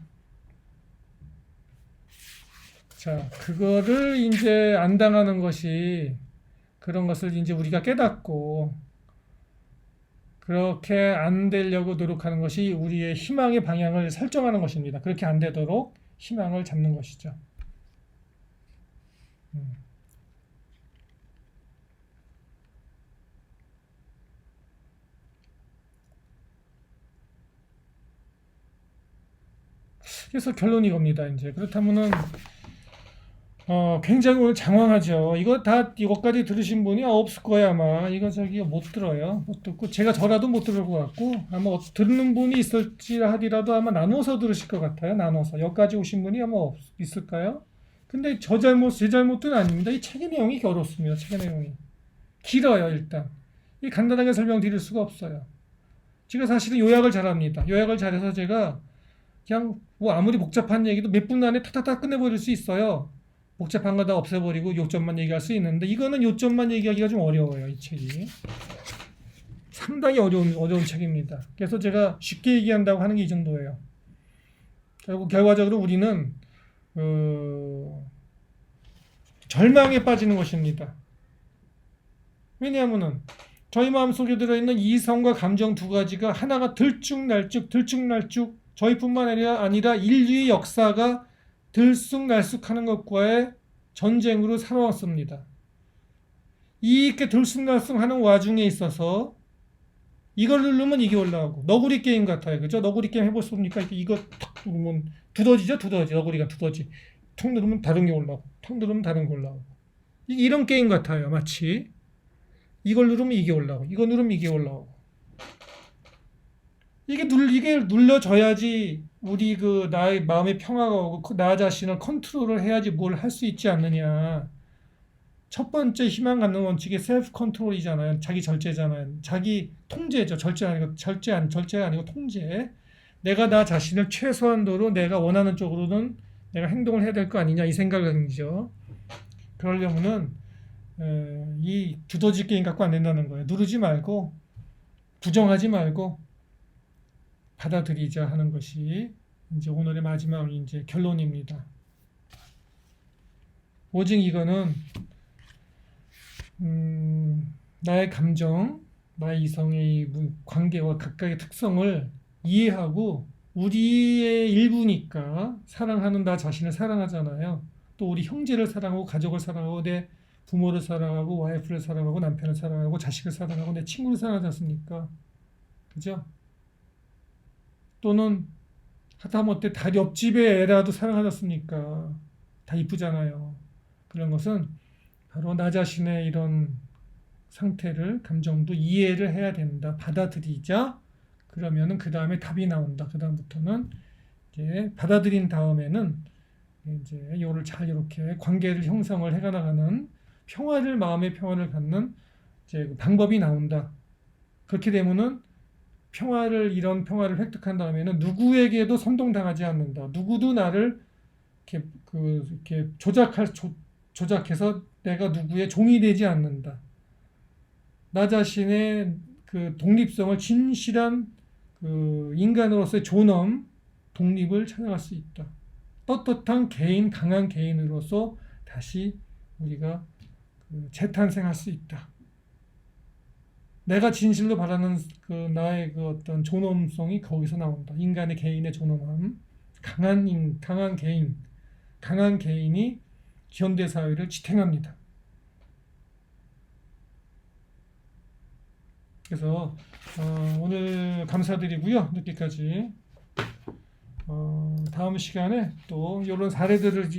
자, 그거를 이제 안 당하는 것이 그런 것을 이제 우리가 깨닫고 그렇게 안 되려고 노력하는 것이 우리의 희망의 방향을 설정하는 것입니다. 그렇게 안 되도록 희망을 잡는 것이죠. 그래서 결론이 이겁니다. 이제 그렇다면은 굉장히 오늘 장황하죠. 이것까지 들으신 분이 없을 거야, 아마. 이거 못 들어요. 못 듣고, 저라도 못 들을 것 같고, 아마 듣는 분이 있을지 하더라도 아마 나눠서 들으실 것 같아요. 나눠서. 여기까지 오신 분이 아마 있을까요? 근데 제 잘못은 아닙니다. 이 책의 내용이 어렵습니다. 책의 내용이. 길어요, 일단. 이 간단하게 설명드릴 수가 없어요. 제가 사실은 요약을 잘합니다. 요약을 잘해서 제가 그냥 뭐 아무리 복잡한 얘기도 몇 분 안에 탁탁탁 끝내버릴 수 있어요. 복잡한 거 다 없애버리고 요점만 얘기할 수 있는데 이거는 요점만 얘기하기가 좀 어려워요. 이 책이 상당히 어려운 책입니다. 그래서 제가 쉽게 얘기한다고 하는 게 이 정도예요. 결과적으로 우리는 절망에 빠지는 것입니다. 왜냐하면은 저희 마음속에 들어있는 이성과 감정 두 가지가 하나가 들쭉날쭉 저희뿐만 아니라 인류의 역사가 들쑥날쑥하는 것과의 전쟁으로 살아왔습니다. 이렇게 들쑥날쑥하는 와중에 있어서 이걸 누르면 이게 올라오고 너구리 게임 같아요. 그죠? 너구리 게임 해보셨습니까? 이거 탁 누르면 두더지죠? 너구리가 두더지. 탁 누르면 다른 게 올라오고 탁 누르면 다른 게 올라오고 이런 게임 같아요. 마치 이걸 누르면 이게 올라오고 이거 누르면 이게 올라오고 이게 눌려져야지 우리 나의 마음의 평화가 오고 나 자신을 컨트롤을 해야지 뭘 할 수 있지 않느냐. 첫 번째 희망 갖는 원칙이 셀프 컨트롤이잖아요. 자기 절제잖아요. 자기 통제죠. 절제가 아니고 통제. 내가 나 자신을 최소한도로 내가 원하는 쪽으로는 내가 행동을 해야 될 거 아니냐 이 생각이죠. 그러려면은 이 두더지 게임 갖고 안 된다는 거예요. 누르지 말고 부정하지 말고 받아들이자 하는 것이 이제 오늘의 마지막 이제 결론입니다. 오직 이거는 나의 감정, 나의 이성의 관계와 각각의 특성을 이해하고 우리의 일부니까 사랑하는 나 자신을 사랑하잖아요. 또 우리 형제를 사랑하고 가족을 사랑하고 내 부모를 사랑하고 와이프를 사랑하고 남편을 사랑하고 자식을 사랑하고 내 친구를 사랑하지 않습니까? 그죠? 또는 하다못해 다 옆집의 애라도 사랑하지 않습니까? 다 이쁘잖아요. 그런 것은 바로 나 자신의 이런 상태를 감정도 이해를 해야 된다. 받아들이자. 그러면은 그 다음에 답이 나온다. 그 다음부터는 이제 받아들인 다음에는 이제 요를 잘 이렇게 관계를 형성을 해가나가는 마음의 평화를 갖는 이제 방법이 나온다. 그렇게 되면은 이런 평화를 획득한 다음에는 누구에게도 선동당하지 않는다. 누구도 나를 이렇게 조작해서 내가 누구의 종이 되지 않는다. 나 자신의 그 독립성을 진실한 그 인간으로서의 존엄, 독립을 찾아갈 수 있다. 떳떳한 개인, 강한 개인으로서 다시 우리가 재탄생할 수 있다. 내가 진실로 바라는 나의 어떤 존엄성이 거기서 나온다. 인간의 개인의 존엄함, 강한 개인이 현대 사회를 지탱합니다. 그래서 오늘 감사드리고요. 늦게까지. 다음 시간에 또 이런 사례들을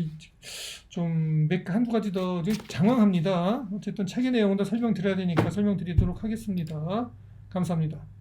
좀 한두 가지 더 장황합니다. 어쨌든 책의 내용은 다 설명드려야 되니까 설명드리도록 하겠습니다. 감사합니다.